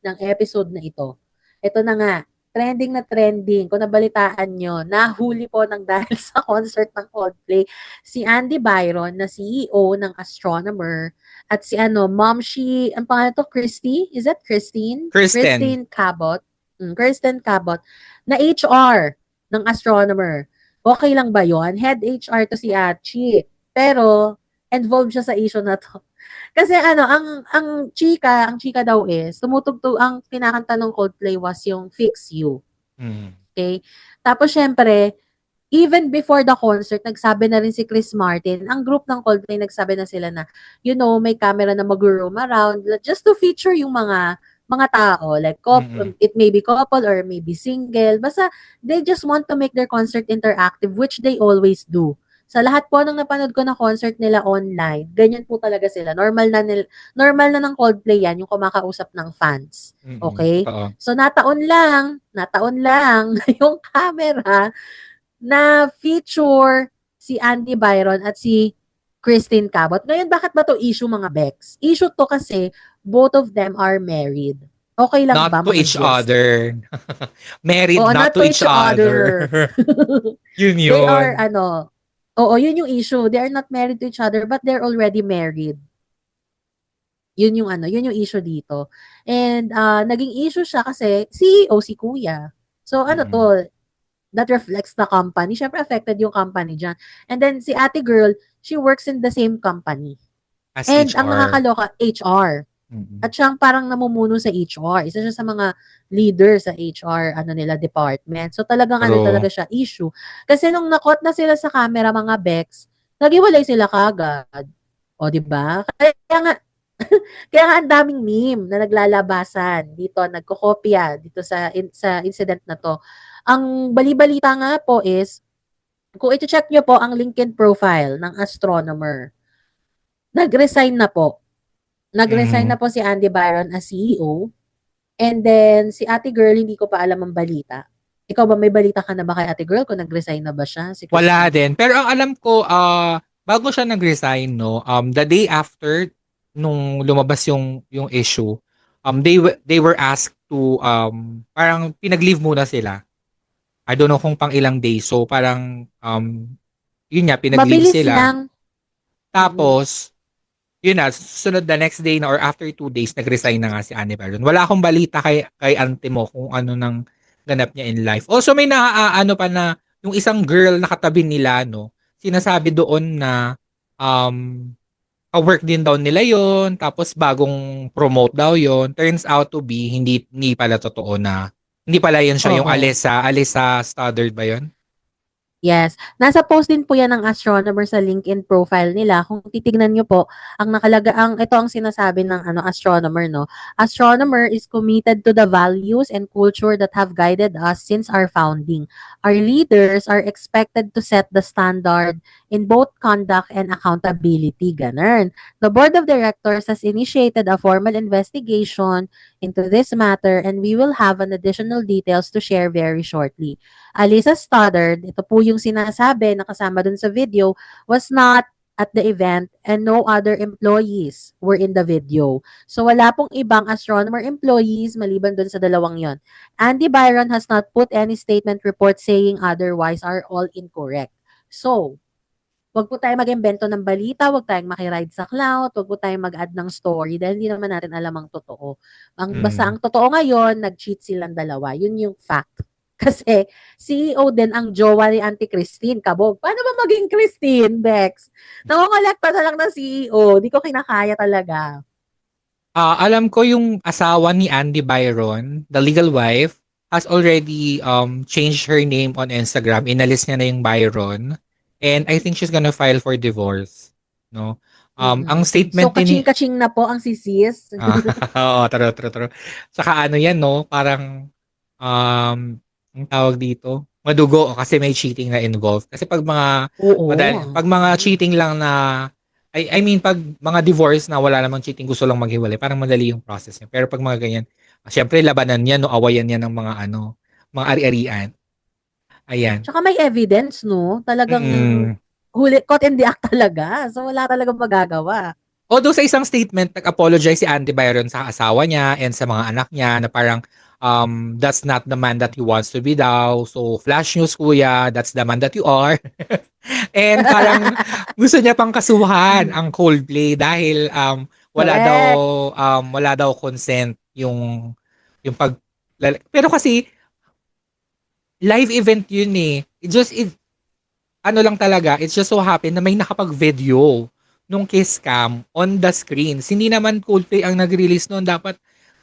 ng episode na ito. Ito na nga, trending na trending. Kung nabalitaan nyo, nahuli po ng dahil sa concert ng Coldplay si Andy Byron na CEO ng Astronomer at si Momshi, ang pangalan to, Christy? Is that Christine? Kristen. Christine Cabot. Kristen Cabot na HR ng Astronomer. Okay lang ba yon? Head HR to si Achi. Pero, involved siya sa issue na to. Kasi ang chika daw is, tumutugtog, ang kinakanta ng Coldplay was yung Fix You. Okay? Tapos, syempre, even before the concert, nagsabi na rin si Chris Martin, ang group ng Coldplay, nagsabi na sila na, may camera na mag-roam around just to feature yung mga tao, like it may be couple or maybe single, basta they just want to make their concert interactive, which they always do. Sa lahat po ng napanood ko na concert nila online, ganyan po talaga sila. Normal na ng Coldplay yan, yung kumakausap ng fans. Okay? So nataon lang yung camera na feature si Andy Byron at si Christine Cabot. Ngayon, bakit ba to issue mga Bex? Issue to kasi both of them are married. Okay lang Not ba? to each other. Married, not to each other. Yun. They are, yun yung issue. They are not married to each other, but they're already married. Yun yung issue dito. And, naging issue siya kasi CEO si Kuya. So, to, that reflects the company. Siyempre, affected yung company dyan. And then, si ate girl, she works in the same company. As And ang HR. nakakaloka, HR. Mm-mm. At siyang parang namumuno sa HR. Isa siya sa mga leader sa HR, department. So talagang True. talaga siya, issue. Kasi nung nakot na sila sa camera, mga Bex, naghiwalay sila kagad. O, di ba? Kaya nga, kaya nga ang daming meme na naglalabasan dito, nagkokopya dito sa incident na to. Ang bali-balita nga po is, kung i-check nyo po ang LinkedIn profile ng astronomer, nag-resign na po. Nag-resign na po si Andy Byron as CEO. And then, si Ate Girl, hindi ko pa alam ang balita. Ikaw ba, may balita ka na ba kay Ate Girl kung nag-resign na ba siya? Si Wala Christine? din. Pero ang alam ko, bago siya nag-resign, no, the day after nung lumabas yung issue, they were asked to, parang pinag-leave muna sila. I don't know kung pang ilang days. So parang, yun nga, pinag-leave Mabilis sila. lang. Tapos, yun na, sunod the next day na or after 2 days, nag-resign na nga si Annie Baron. Wala akong balita kay auntie mo kung ano nang ganap niya in life. Also, may ano pa na, yung isang girl na katabi nila, no, sinasabi doon na, ka-work din daw nila yon, tapos bagong promote daw yon. Turns out to be, hindi pala totoo na, hindi pala yun siya, yung Oo. Alisa Stoddard ba yun? Yes. Nasa post din po yan ng astronomer sa LinkedIn profile nila. Kung titignan nyo po, ito ang sinasabi ng astronomer, no? Astronomer is committed to the values and culture that have guided us since our founding. Our leaders are expected to set the standard in both conduct and accountability. Ganun. The board of directors has initiated a formal investigation into this matter and we will have an additional details to share very shortly. Alisa Stoddard, ito po yung sinasabi na kasama dun sa video, was not at the event and no other employees were in the video. So wala pong ibang astronomer employees maliban dun sa dalawang yon. Andy Byron has not put any statement report saying otherwise are all incorrect. So, wag po tayo mag-imbento ng balita, wag tayong makiride sa cloud, wag po tayong mag-add ng story dahil hindi naman natin alam ang totoo. Basta ang totoo ngayon, nag-cheat silang dalawa. Yun yung fact. Kasi CEO din ang jowa ni Auntie Christine Cabog. Paano ba maging Christine, Bex? Nangongolekta na lang ng CEO. Di ko kinakaya talaga. Alam ko yung asawa ni Andy Byron, the legal wife, has already changed her name on Instagram. Inalis niya na yung Byron. And I think she's gonna file for divorce. No? Ang So, statement din ni... kaching-kaching na po ang sisis. Oo, true. Saka ano yan, no? Parang, ang tawag dito, madugo kasi may cheating na involved. Kasi Oo. pag mga cheating lang na, I mean, pag mga divorce na wala namang cheating, gusto lang maghiwalay, parang madali yung process niya. Pero pag mga ganyan, syempre labanan yan, no, awayan yan ng mga ari-arian. Ayan. Tsaka may evidence, no? Talagang Mm. caught in the act talaga. So, wala talagang magagawa. Although sa isang statement, nag-apologize si Andy Byron sa asawa niya and sa mga anak niya na parang that's not the man that he wants to be daw. So, flash news kuya, that's the man that you are. And parang gusto niya pang kasuhan ang Coldplay dahil Correct. wala daw consent yung pag pero kasi live event yun eh. Ano lang talaga, it's just so happen na may nakapag-video nung kiss cam on the screens. Hindi naman Coldplay ang nag-release noon. Dapat,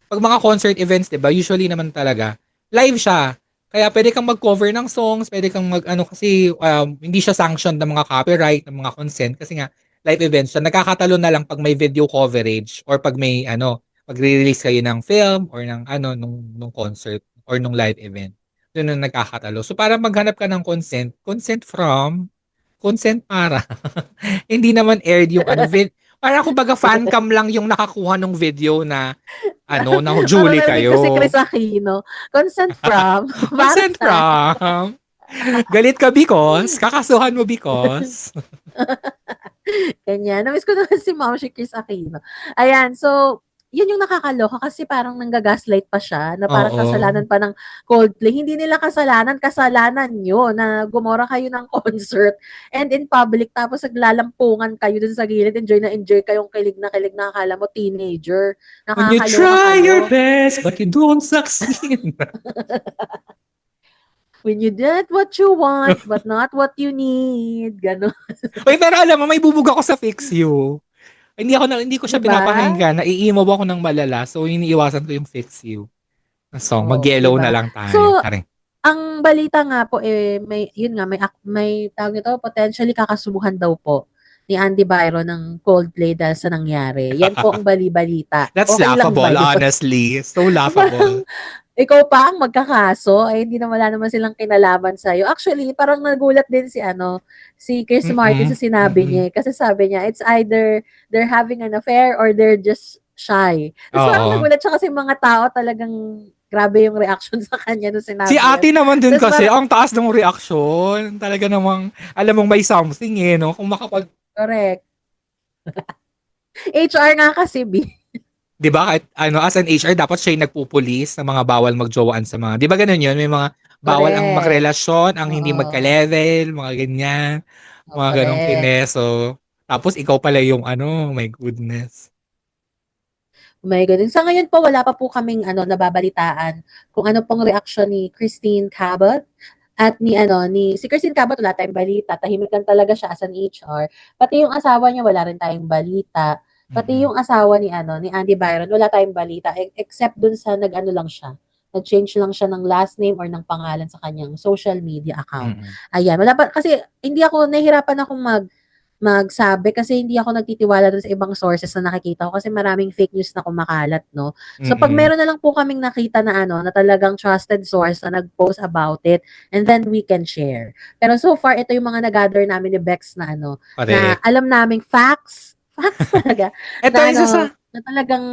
pag mga concert events, diba, usually naman talaga, live siya. Kaya pwede kang mag-cover ng songs, pwede kang kasi hindi siya sanctioned ng mga copyright, ng mga consent, kasi nga, live events siya. Nagkakatalo na lang pag may video coverage or pag may, pag-release kayo ng film or ng, nung concert or nung live event. Doon na nagkakatalo. So, para maghanap ka ng consent from, consent para. Hindi naman aired yung para kumbaga fan cam lang yung nakakuha ng video na na Parang Julie narinig ko si kayo. Chris Aquino. Consent from. Para Consent sa... from. Galit ka because, kakasuhan mo because. Ganyan. Namiss ko naman si Ma'am si Chris Aquino. Ayan. So, yun yung nakakaloka kasi parang nanggagaslight pa siya na parang Oo. kasalanan pa ng Coldplay. Hindi nila kasalanan nyo na gumora kayo ng concert and in public tapos naglalampungan kayo dun sa gilid. Enjoy na enjoy kayong kilig na akala mo teenager. When you Nakakaloka try kayo. your best but you don't succeed. When you get what you want, but not what you need. Ganon. Uy, pero alam mo, may bubog ako sa Fix You. Hindi ko siya Diba? pinapakinggan. Naiimo ako ng malala. So, iniiwasan ko yung Fix You na song. Oo, Mag-yellow na diba? lang tayo. So, Tari. ang balita nga po, may, yun nga, may tawag nito, potentially kakasubuhan daw po ni Andy Byron ng Coldplay dahil sa nangyari. Yan po ang bali-balita. That's Okay lang ba laughable, yun? honestly. So Parang, laughable. ikaw pa ang magkakaso, ay hindi na wala naman silang kinalaman sa'yo. Actually, parang nagulat din si Chris Martin Mm-mm. sa sinabi Mm-mm. niya. Kasi sabi niya, it's either they're having an affair or they're just shy. Tapos parang Oo. nagulat siya kasi mga tao talagang grabe yung reaction sa kanya nung Si sinabi ate yan. naman din Tapos kasi, parang, ang taas ng reaksyon. Talaga namang, alam mong may something eh, no? Kung correct. HR nga kasi, B. di ba, kahit, as an HR, dapat siya yung nagpupulis ng mga bawal magjowaan sa mga, di ba ganun yun? May mga bawal ang Correct. magrelasyon, ang hindi Oo. magka-level, mga ganyan, Oh, mga ganong correct. pineso. Tapos ikaw pala yung my goodness. My goodness. Sa ngayon po, wala pa po kaming nababalitaan kung ano pong reaction ni Christine Cabot at si Christine Cabot, wala tayong balita. Tahimik lang talaga siya as an HR. Pati yung asawa niya, wala rin tayong balita. Pati Mm-mm. yung asawa ni Andy Byron, wala tayong balita. Except dun sa lang siya. Nag-change lang siya ng last name or ng pangalan sa kanyang social media account. Mm-mm. Ayan. Wala pa, kasi nahihirapan akong magsabi kasi hindi ako nagtitiwala dun sa ibang sources na nakikita ko kasi maraming fake news na kumakalat, no? So, pag Mm-mm. meron na lang po kaming nakita na talagang trusted source na nag-post about it, and then we can share. Pero so far, ito yung mga nag-gather namin ni Bex na na Correct. alam naming facts talaga, Ito, na na talagang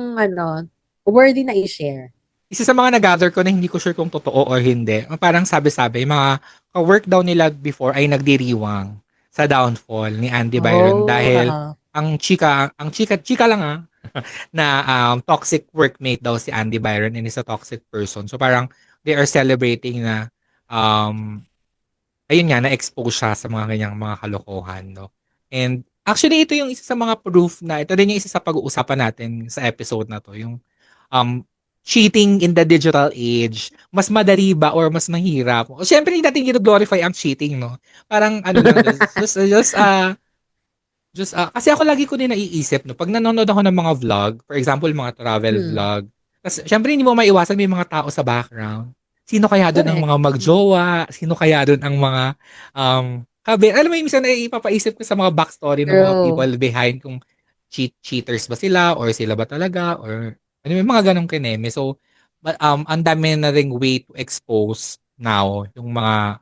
worthy na i-share. isa sa mga nag-gather ko na hindi ko sure kung totoo or hindi. Parang sabi-sabi, yung mga ka-work daw nila before ay nagdiriwang sa downfall ni Andy Byron Oh, dahil oo. chika lang na toxic workmate daw si Andy Byron and is a toxic person. So parang they are celebrating na ayun nga, na-expose siya sa mga ganyang mga kalokohan, no? And actually, ito yung isa sa mga proof na, ito din yung isa sa pag-uusapan natin sa episode na to, yung um, cheating in the digital age, mas madali ba or mas mahirap? O, syempre, hindi natin gino-glorify ang cheating, no? Parang, lang, kasi ako lagi ko din naiisip, no? Pag nanonood ako ng mga vlog, for example, mga travel Hmm, vlog, kasi syempre, hindi mo maiwasan may mga tao sa background. Sino kaya doon ang correct. mga magjowa? Sino kaya doon ang mga kabe? Alam mo, yung minsan ipapaisip ko sa mga backstory ng mga True. people behind kung cheaters ba sila or sila ba talaga or ano may mga ganong kineme. So, ang dami na ring way to expose now yung mga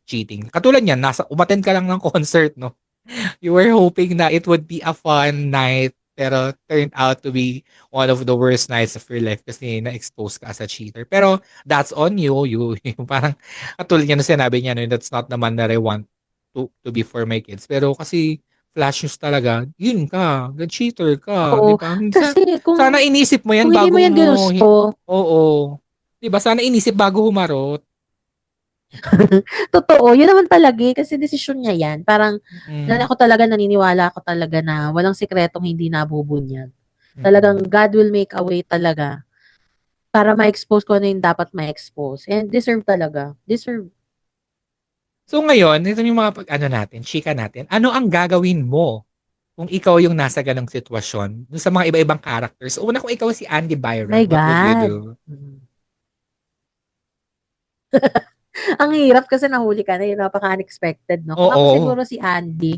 cheating. Katulad niyan, umattend ka lang ng concert, no? You were hoping na it would be a fun night pero turned out to be one of the worst nights of your life kasi na-expose ka as a cheater. Pero that's on you. Yung parang katulad niya na sinabi niya, no, that's not naman that I want to be for my kids. Pero kasi flash news talaga, yun ka, cheater ka, di Oo. ba? Kasi Sana inisip mo yan kung hindi mo bago yan mo, ginusto, oo. Di ba? Sana inisip bago humarot. totoo, yun naman talaga kasi desisyon niya yan. Parang, Mm, naniniwala ako talaga na walang sikretong hindi nabubunyag. Talagang mm. God will make a way talaga para ma-expose ko ano yung dapat ma-expose. And deserve talaga. Deserve. So ngayon, ito yung mga natin, chika natin. Ano ang gagawin mo kung ikaw yung nasa ganong sitwasyon dun sa mga iba-ibang characters? Una, kung ikaw si Andy My Byron, what would you do? God. Mm. Ang hirap kasi nahuli ka na yun, napaka-unexpected, no? Kung ako Oo. siguro si Andy,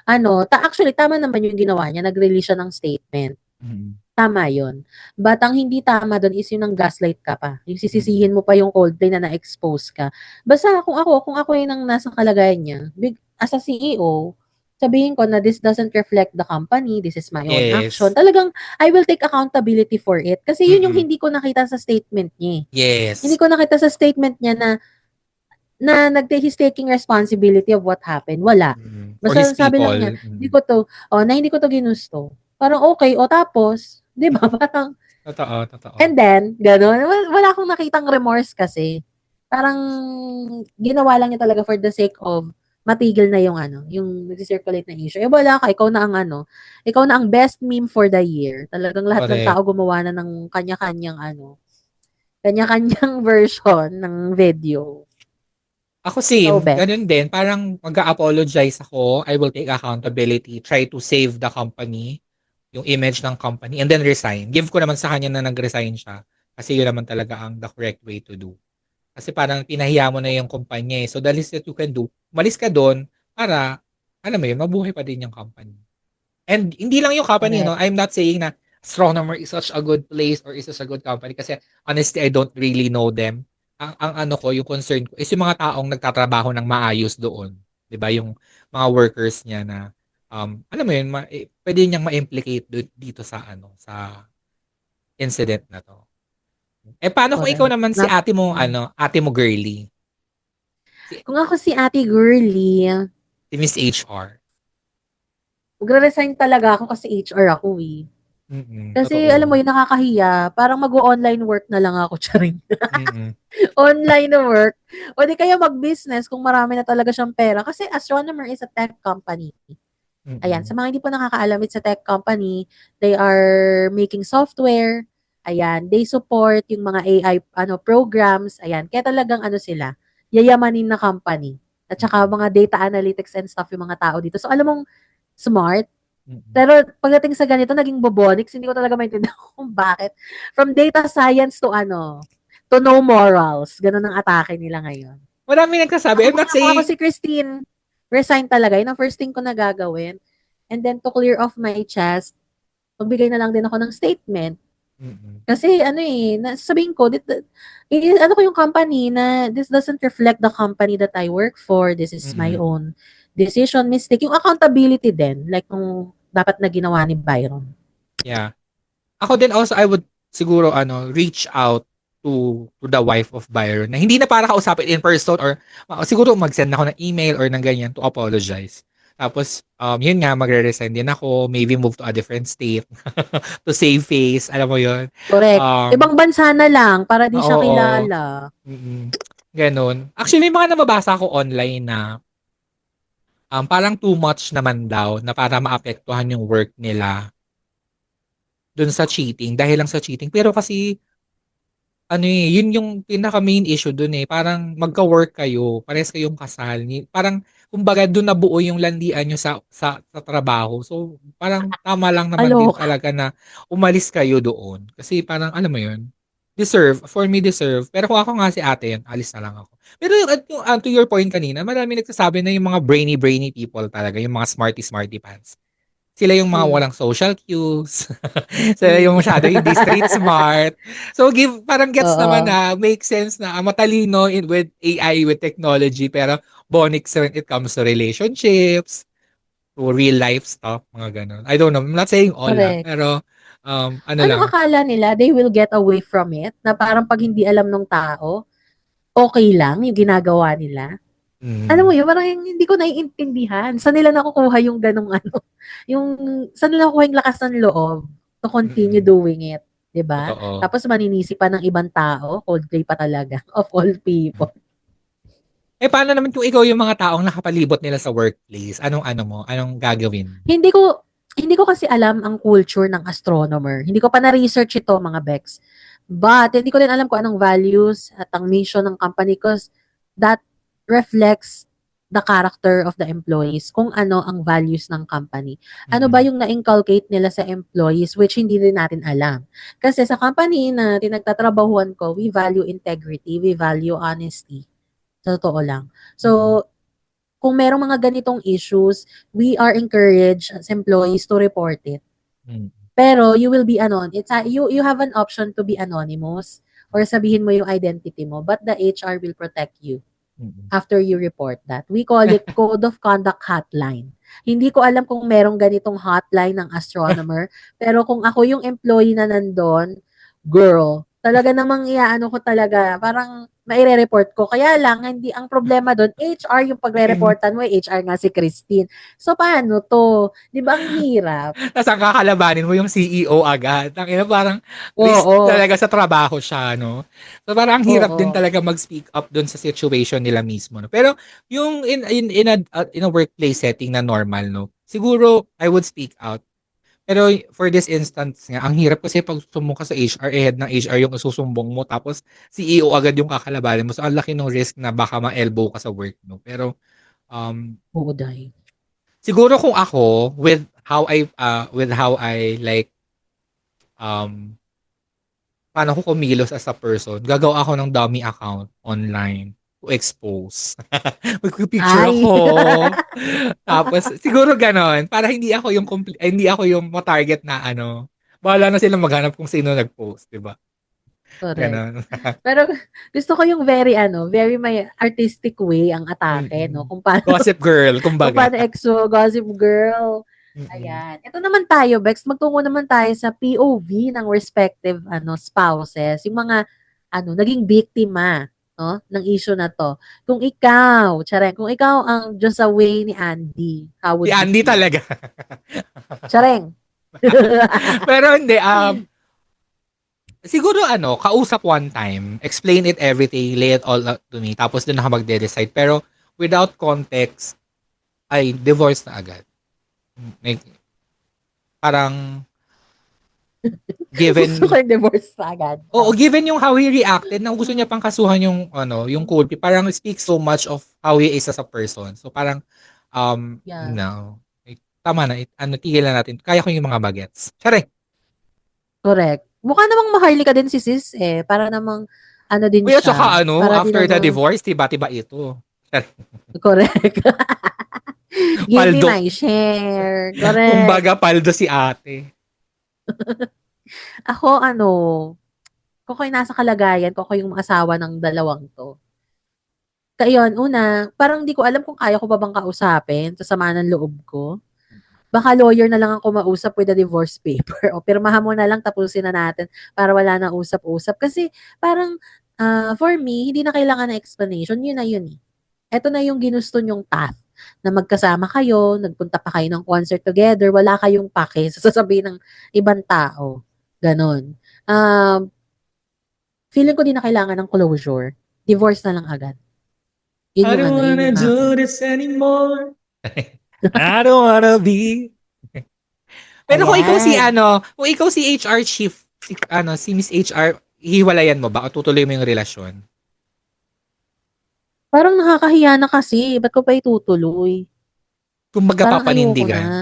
actually, tama naman yung ginawa niya, nag-release siya ng statement. Mm, Tama yun. But ang hindi tama doon is yung nang gaslight ka pa. Yung mm. sisisihin mo pa yung Coldplay na na-expose ka. Basta kung ako yung nang nasa kalagayan niya, as a CEO, sabihin ko na this doesn't reflect the company, this is my own action. Yes. Talagang, I will take accountability for it. Kasi yun yung Mm-mm. hindi ko nakita sa statement niya. Hindi Yes. ko nakita sa statement niya na he's taking responsibility of what happened. Wala. Mm. For his Basta sabi lang people. niya, hindi ko to ginusto. Parang okay, o tapos, 'di ba? Parang Totoo, totoo. and then, gano'n. Wala akong nakitang remorse kasi. Parang ginawa lang niya talaga for the sake of matigil na yung nagsi-circulate na issue. Eh wala ka, ikaw na ang best meme for the year. Talagang lahat ng Correct. tao gumawa na ng kanya-kanyang kanya-kanyang version ng video. Ako Ikaw, same, Bex? ganun din. Parang mag-a-apologize ako. I will take accountability, try to save the company, yung image ng company, and then resign. Give ko naman sa kanya na nag-resign siya. Kasi yun naman talaga ang the correct way to do. Kasi parang pinahiya mo na yung kumpanya eh. So the least that you can do, umalis ka doon para, alam mo yun, mabuhay pa din yung company. And hindi lang yung company, Correct. I'm not saying na Astronomer is such a good place or is such a good company kasi honestly, I don't really know them. Ang ano ko, yung concern ko is yung mga taong nagtatrabaho ng maayos doon. 'Di ba? Yung mga workers niya na alam mo yun, pwede niyang ma-implicate dito sa sa incident na to. Eh paano kung ikaw Correct. naman si ate mo ate mo girly, si, Kung ako si Ate Girly, si Miss HR. magre-resign talaga ako kasi HR ako eh. Kasi alam mo Totoo. yun, nakakahiya. Parang mag-online work na lang ako, charing. Mm. Online na work. O di kaya mag-business kung marami na talaga siyang pera. Kasi Astronomer is a tech company. Ayan, sa Mm. mga hindi po nakakaalam, it's a tech company. They are making software. Ayan, they support yung mga AI programs. Ayan, kaya talagang sila, yayamanin na company. At saka mga data analytics and stuff yung mga tao dito. So alam mong smart. Mm. Pero pagdating sa ganito, naging bobonics, hindi ko talaga maintindihan kung bakit. From data science to to no morals. Ganun ang atake nila ngayon. Marami nagsasabi, I'm not Kung ako saying si Christine, resign talaga. Yun ang first thing ko na gagawin. And then to clear off my chest, magbigay na lang din ako ng statement. mm. Kasi sasabihin ko, ko yung company na this doesn't reflect the company that I work for. This is my Mm. own decision, mistake. Yung accountability din, like kung dapat na ginawa ni Byron. Yeah. Ako din also, I would siguro reach out to the wife of Byron na hindi na para kausapin in person or siguro mag-send ako ng email or ng ganyan to apologize. Tapos, yun nga, magre-resign din ako, maybe move to a different state to save face, alam mo yun. Correct. Um, Ibang bansa na lang para di siya oo, kilala. ganun. Actually, may mga nababasa ako online na parang too much naman daw na para maapektuhan yung work nila dun sa cheating, dahil lang sa cheating. Pero kasi yun yung pinaka main issue dun eh. Parang magka-work kayo, parehas kayong kasal. Parang kumbaga dun nabuo yung landian nyo sa trabaho. So parang tama lang naman din Alok. talaga na umalis kayo doon. Kasi parang alam mo yun, deserve, for me deserve. Pero kung ako nga si ate yun, alis na lang ako. Pero to your point kanina, marami nagsasabi na yung mga brainy people talaga, yung mga smarty pants. Sila yung mga Mm. walang social cues. Sila yung Mm. masyado hindi street smart. So parang gets naman Oo. na make sense na matalino with AI, with technology, pero bonics when it comes to relationships, to real life stuff, mga ganun. I don't know. I'm not saying all Correct. pero ano Anong lang. akala nila? They will get away from it? Na parang pag hindi alam ng tao, okay lang yung ginagawa nila? Alam mo Mm, yun, parang hindi ko naiintindihan. Saan nila nakukuha yung ganong yung, saan nila nakukuha yung lakas ng loob to continue mm, doing it, 'di ba? totoo. Tapos maninisi pa ng ibang tao, Coldplay pa talaga, of all people. Eh, paano naman kung ikaw yung mga taong nakapalibot nila sa workplace? Anong ano mo? Anong gagawin? Hindi ko hindi ko kasi alam ang culture ng astronomer. Hindi ko pa na-research ito, mga Bex. But hindi ko din alam kung anong values at ang mission ng company because that reflects the character of the employees, kung ano ang values ng company. Ano ba Mm, yung na-inculcate nila sa employees which hindi rin natin alam. Kasi sa company na pinagtatrabahuan ko, we value integrity, we value honesty. Sa totoo lang. mm, So, kung merong mga ganitong issues, we are encouraged as employees to report it. mm, Pero you will be you have an option to be anonymous or sabihin mo yung identity mo, but the HR will protect you mm. after you report that. We call it Code of Conduct Hotline. Hindi ko alam kung merong ganitong hotline ng astronomer, pero kung ako yung employee na nandun, girl, talaga namang iaano ko talaga, parang maire-report ko. Kaya lang, hindi ang problema doon, HR yung pagre-reportan mo, HR nga si Christine. So, paano to? Di ba ang hirap? Tas ang kakalabanin mo yung CEO agad. Tangina parang risk Oo, talaga sa trabaho siya, no? So parang ang hirap din oo. talaga mag-speak up dun sa situation nila mismo, no? Pero yung in a workplace setting na normal, no? Siguro I would speak out. Pero for this instance nga, ang hirap kasi pag sumbong ka sa HR, head ng HR yung isusumbong mo, tapos CEO agad yung kakalabanin mo. So, ang laki ng risk na baka ma-elbow ka sa work, no? Pero, um, Oo, dahil. siguro kung ako, with how I like, um, paano ko kumilos as a person, gagawa ako ng dummy account online to expose. Magpipicture Ay! ako. Tapos, siguro ganon. Para hindi ako yung ma-target na ano. Bahala na silang maghanap kung sino nag-post, di ba? Correct. Ganon. Pero gusto ko yung very may artistic way ang atake, no? Mm-mm. Kung paano, Gossip girl, kung kumbaga. paano Gossip Girl. Mm-mm. Ayan. Ito naman tayo, Bex. Magtungo naman tayo sa POV ng respective spouses. Yung mga naging biktima ng issue na to. Kung ikaw ang just away ni Andy, how Si would you Andy feel? talaga. Chareng. Pero hindi, siguro kausap one time, explain it everything, lay it all out to me, tapos doon ako magde-decide. Pero without context, ay divorce na agad. Like, parang given, Gusto ko yung divorce na agad. oo, given yung how he reacted, na gusto niya pang kasuhan yung culprit, parang speaks so much of how he is as a person. So parang, Yeah. no. Tama na, tigil na natin. Kaya ko yung mga bagets. Tsare. Correct. Mukha namang maharlika din si sis Para namang din Uy, at siya. saka Para din after the naman, divorce, tiba-tiba ito. correct. Give me Paldo. my share. Correct. Kumbaga, paldo si ate. Ako, kung ako'y nasa kalagayan, kung ako yung asawa ng dalawang to. Kayon, una, parang di ko alam kung kaya ko pa bang kausapin sa sama ng loob ko. Baka lawyer na lang ako mausap with the divorce paper. O pirmahan mo na lang, tapusin na natin para wala nang usap-usap. Kasi parang, for me, hindi na kailangan ng explanation. Yun na yun eh. Ito na yung ginusto nyong path na magkasama kayo, nagpunta pa kayo ng concert together, wala kayong pake sa sasabihin ng ibang tao. Ganon. Feeling ko di na kailangan ng closure. Divorce na lang agad. Yun I yung don't yun wanna yung do akin. this anymore. I don't wanna be. Pero Ayan. kung ikaw si HR chief, si Miss HR, hiwalayan mo ba o tutuloy mo yung relasyon? Parang nakakahiya na kasi. Ba't ko pa itutuloy? Kung Parang ayoko magpapanindigan. na.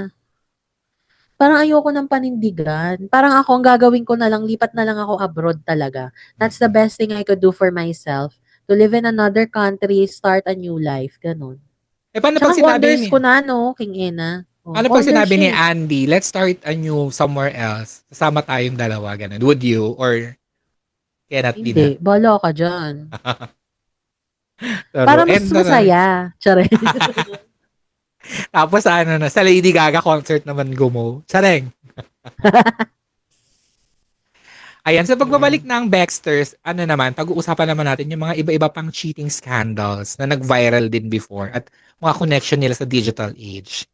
Parang ayoko ng panindigan. Parang ako, ang gagawin ko na lang, lipat na lang ako abroad talaga. That's the best thing I could do for myself. To live in another country, start a new life. Ganon. Paano pag Tsaka sinabi wonders niya? ko na, King Ena. Oh, Ano pag wonder sinabi ni siya eh. Andy, let's start a new somewhere else. Kasama tayong dalawa, ganun. Would you? Or cannot be Hindi, that? bala ka dyan. Pero, Para mas masaya. Tsare. tapos sa Lady Gaga concert naman gumo. Sareng. Ayan, sa pagbabalik ng Baxters, pag-uusapan naman natin yung mga iba-iba pang cheating scandals na nag-viral din before at mga connection nila sa digital age.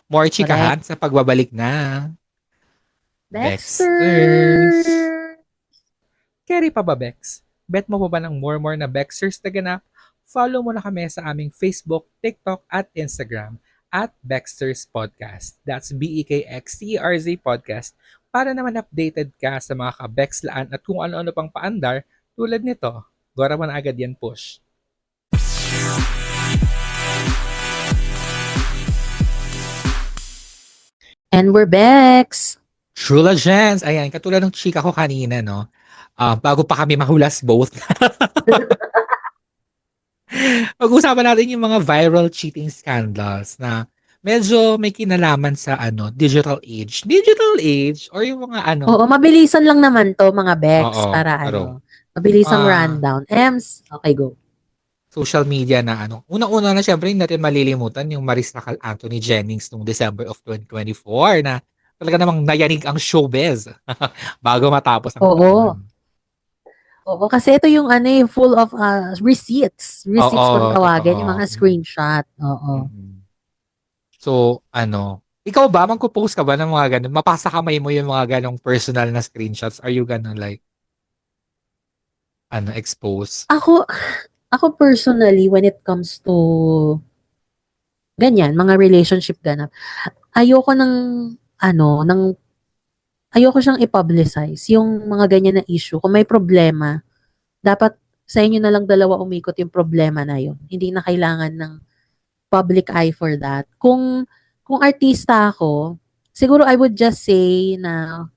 More chikahan Correct. sa pagbabalik na Baxter! Baxters. Carry pa ba, Bex? Bet mo pa ba ng more na Bexers na ganap? Follow mo na kami sa aming Facebook, TikTok at Instagram at Bexters Podcast. That's BEKXTERZ Podcast para naman updated ka sa mga kabexlaan at kung ano-ano pang paandar tulad nito. Gora mo na agad yan, push. And we're Bex. True Legends. Ayan, katulad ng chika ko kanina, no? Bago pa kami mahulas both. Pag-usapan natin yung mga viral cheating scandals na medyo may kinalaman sa digital age. Digital age or yung mga Oo, mabilisan lang naman to mga Bex Oo, para pero mabilisang ah, rundown. Ems, okay, go. social media na Unang-una na syempre hindi natin malilimutan yung Marisa Anthony Jennings noong December of 2024 na talaga namang nayanig ang showbiz bago matapos ang Oo. taon. Oo, kasi ito yung full of receipts. Receipts kung Oo, tawagin, yung totoo. mga screenshot. Oo. Mm. So, ikaw ba, magpo-post ka ba ng mga ganun? Mapasa kamay mo yung mga ganong personal na screenshots? Are you gonna like, expose? Ako personally, when it comes to ganyan, mga relationship ganap, ayoko ng ayoko siyang i-publicize yung mga ganyan na issue. Kung may problema, dapat sa inyo na lang dalawa umikot yung problema na yun. Hindi na kailangan ng public eye for that. Kung artista ako, siguro I would just say na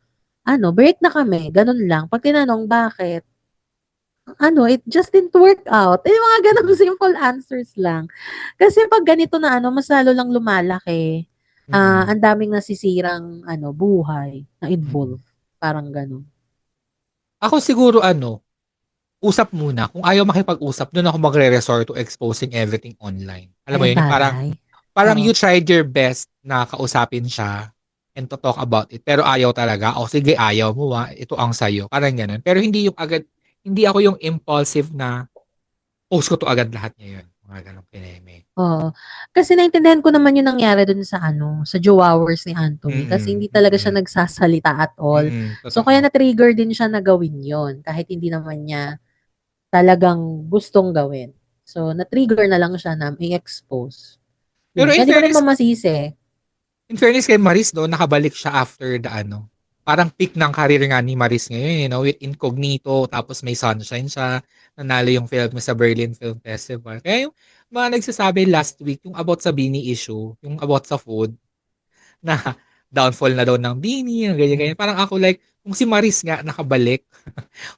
break na kami, ganun lang. Pag tinanong bakit, it just didn't work out. Mga ganong simple answers lang. Kasi pag ganito na mas lalo lang lumalaki. Mm-mm. Ang daming nasisirang buhay na involved. Parang ganun. Ako siguro usap muna. Kung ayaw makipag-usap, doon ako magre-resort to exposing everything online. Alam mo Ay, yun, yung bagay. parang Oo. you tried your best na kausapin siya and to talk about it. Pero ayaw talaga. O sige, ayaw mo ito ang sayo. Parang ganun. Pero hindi ako yung impulsive na post ko to agad lahat ngayon. Mga ganun kineme. Oo. Kasi naintindihan ko naman yung nangyari dun sa Jowowers ni Anthony kasi Mm, hindi talaga siya mm, nagsasalita at all. So, kaya totoo. na-trigger din siya na gawin yon kahit hindi naman niya talagang gustong gawin. So, na-trigger na lang siya na i-expose. Pero Yun. Kaya di ko rin mamasisi. in fairness kay Maris, no, nakabalik siya after the parang peak ng career nga ni Maris ngayon, with Incognito, tapos may Sunshine siya, nanalo yung film sa Berlin Film Festival. Kaya yung mga nagsasabi last week, yung about sa Bini issue, yung about sa food, na downfall na daw ng Bini, yung ganyan-ganyan. Parang ako like, kung si Maris nga nakabalik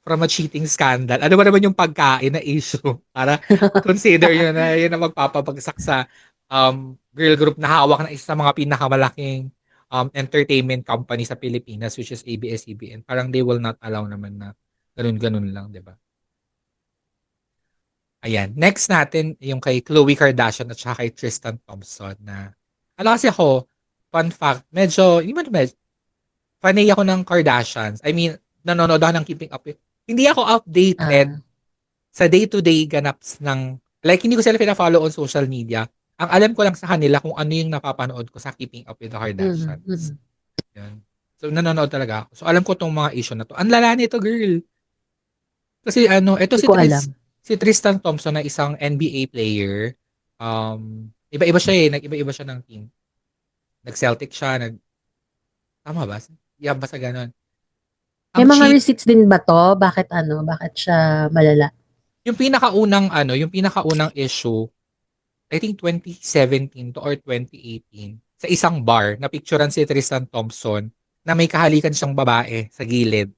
from a cheating scandal, ano ba naman yung pagkain na issue? Para consider yun na magpapabagsak sa girl group na hawak ng isa sa mga pinakamalaking entertainment company sa Pilipinas, which is ABS-CBN. Parang they will not allow naman na ganun-ganun lang, di ba? Ayan. Next natin, yung kay Khloe Kardashian at saka kay Tristan Thompson na, kasi ako, fun fact, hindi man medyo, fanay ako ng Kardashians. I mean, nanonood ako ng Keeping Up with, hindi ako updated Ah, sa day-to-day ganaps like hindi ko sila pina-follow on social media. Ang alam ko lang sa kanila kung ano yung napapanood ko sa Keeping Up with the mm, Kardashians. mm. Yun. So, nanonood talaga ako. So, alam ko tong mga issue na to. Ang lala nito, girl. Kasi ito Di ko alam. si Tristan Thompson na isang NBA player. Iba-iba siya nag-iba-iba siya ng team. Nag-Celtic siya, tama ba? Yeah, basta ganun. May Ang mga cheat, receipts din ba to? Bakit siya malala? yung pinakaunang issue, I think 2017 to or 2018, sa isang bar, napicturean si Tristan Thompson na may kahalikan siyang babae sa gilid. Oh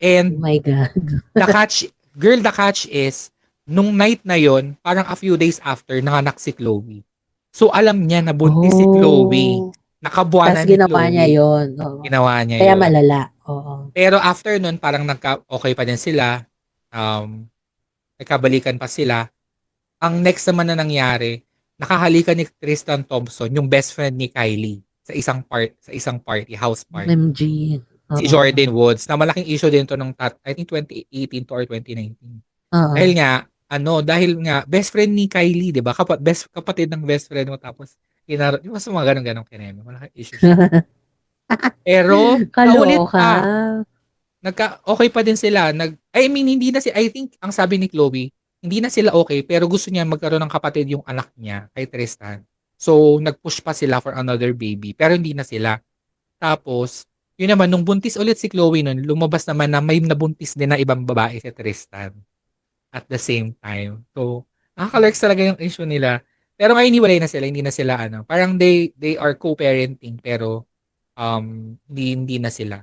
And my God. the catch is, nung night na yon, parang a few days after, nanganak si Chloe. So, alam niya na buntis si Chloe. Oh. Tapos Nakabuanan ni ginawa niya Chloe. yon. Oo. Ginawa niya Kaya yon. malala. Oo. Pero after nun, parang okay pa din sila. Nagkabalikan pa sila. Ang next naman na nangyari, nakahalikan ni Tristan Thompson, yung best friend ni Kylie, sa isang party, house party. MG. Si Oo. Jordan Woods, na malaking issue din to I think 2018 to or 2019. Oo. Dahil nga, best friend ni Kylie, di ba? Kapatid ng best friend mo, tapos, di ba sa mga ganun-ganun kineme, malaking issue siya. Pero, naulit Kaloka. pa. Okay pa din sila. I think, ang sabi ni Chloe, hindi na sila okay, pero gusto niya magkaroon ng kapatid yung anak niya, kay Tristan. So, nag-push pa sila for another baby, pero hindi na sila. Tapos, yun naman, nung buntis ulit si Chloe nun, lumabas naman na may nabuntis din na ibang babae si Tristan at the same time. So, nakaka-lurks talaga yung issue nila. Pero ngayon, hindi na sila, parang they are co-parenting, pero hindi na sila.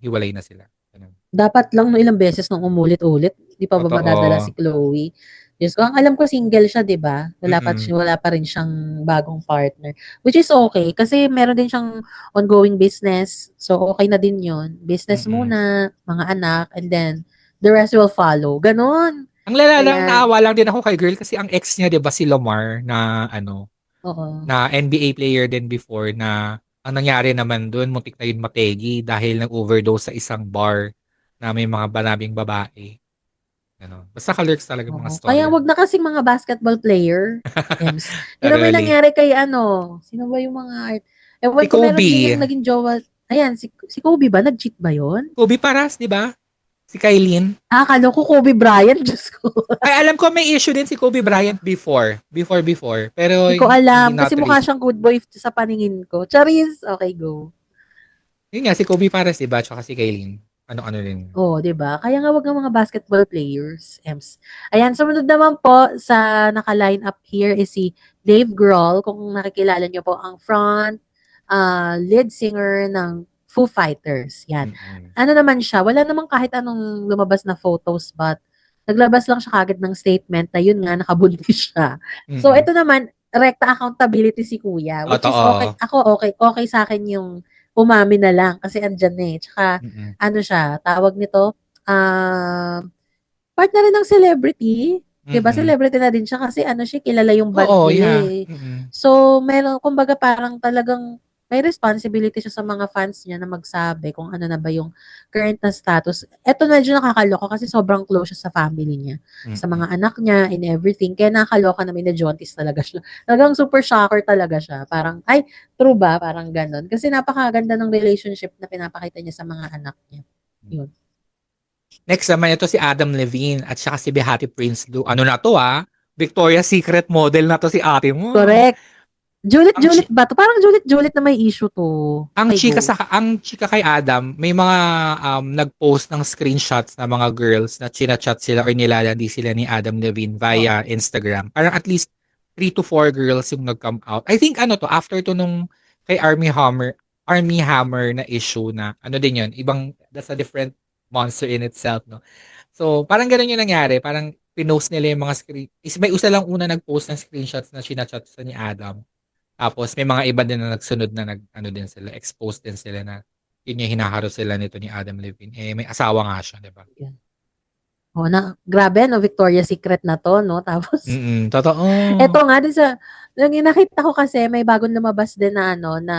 Hiwalay na sila. Ganun. Dapat lang no ilang beses nung umulit-ulit. Di pa ba madadala si Totoo. Chloe? Diyos ko, ang alam ko single siya, di ba? Mm-mm. Wala pa rin siyang bagong partner. Which is okay, kasi meron din siyang ongoing business. So, okay na din yon. Business Mm-mm. muna, mga anak, and then the rest will follow. Ganon. Ang lala lang, Kaya, naawa lang din ako kay girl kasi ang ex niya, 'di ba, si Lamar na oo. na NBA player din before na ang nangyari naman doon, muntik na yun mategi dahil nag-overdose sa isang bar na may mga banabing babae. Basta ka-lurks talaga yung mga Oo. Kaya storya. wag na kasing mga basketball player. Ems. Yun naman Really. nangyari kay sino ba yung mga ewan Si ko meron Kobe. din yung naging jowa. Ayan, si Kobe ba? Nag-cheat ba yun? Kobe Paras, 'di ba? Si Kailin. Akala ko Kobe Bryant. Diyos ko. Ay, alam ko may issue din si Kobe Bryant before. Pero Hindi ko hindi alam. not Kasi mukha recent. siyang good boy sa paningin ko. Charis. Okay, go. Yun nga, si Kobe Paras, diba? Tsaka si Kaylin. Ano-ano din. Oh, 'di ba? Kaya nga wag ng mga basketball players, Ems. Ayan, sumunod naman po sa naka-line up here is si Dave Grohl. Kung nakikilala niyo po ang lead singer ng Foo Fighters. Yan. Mm-mm. Ano naman siya, wala namang kahit anong lumabas na photos but naglabas lang siya kagad ng statement na yun nga nakabuntis siya. So Mm-mm. ito naman, rekta accountability si Kuya, which is okay. Totoo. Okay sa akin yung umamin na lang kasi andyan na eh. Tsaka Mm-mm. ano siya, tawag nito, part na rin ng celebrity. 'Di ba? Mm-mm. Celebrity na din siya kasi ano siya, kilala yung band Oo, nila yeah. eh. Mm-mm. So, meron, kumbaga parang talagang may responsibility siya sa mga fans niya na magsabi kung ano na ba yung current na status. Eto medyo nakakaloka kasi sobrang close siya sa family niya, sa Mm-mm. mga anak niya and everything. Kaya nakakaloka na may na-jaundice talaga siya. Talagang super shocker talaga siya. Parang, ay, true ba? Parang ganon. Kasi napakaganda ng relationship na pinapakita niya sa mga anak niya. Yun. Next naman, ito si Adam Levine at saka si Behati Prince Lou. Ano na to Victoria's Secret model na to si ate mo. Correct. Ang, Julit-julit chi- ba 'to? Parang julit-julit na may issue 'to. Okay, go. ang chika kay Adam, may mga nag-post ng screenshots na mga girls na chinachat sila or nilalandi sila ni Adam Levine Oo. via Instagram. Parang at least 3 to 4 girls yung nag-come out. I think ano to, after to nung kay Army Hammer na issue na, ano din yun, that's a different monster in itself, no? So, parang ganun yung nangyari. Parang pinost nila yung mga may isa lang una nag-post ng screenshots na chinachat sa ni Adam. Tapos may mga iba din na nagsunod na ano din sila, exposed din sila na yun yung hinaharot sila nito ni Adam Levine. Eh, may asawa nga siya, di ba? Yan. Oh, na grabe 'no, Victoria's Secret na 'to 'no. Tapos Totoo. eto nga din sa nakita ko kasi may bagong lumabas din na ano, na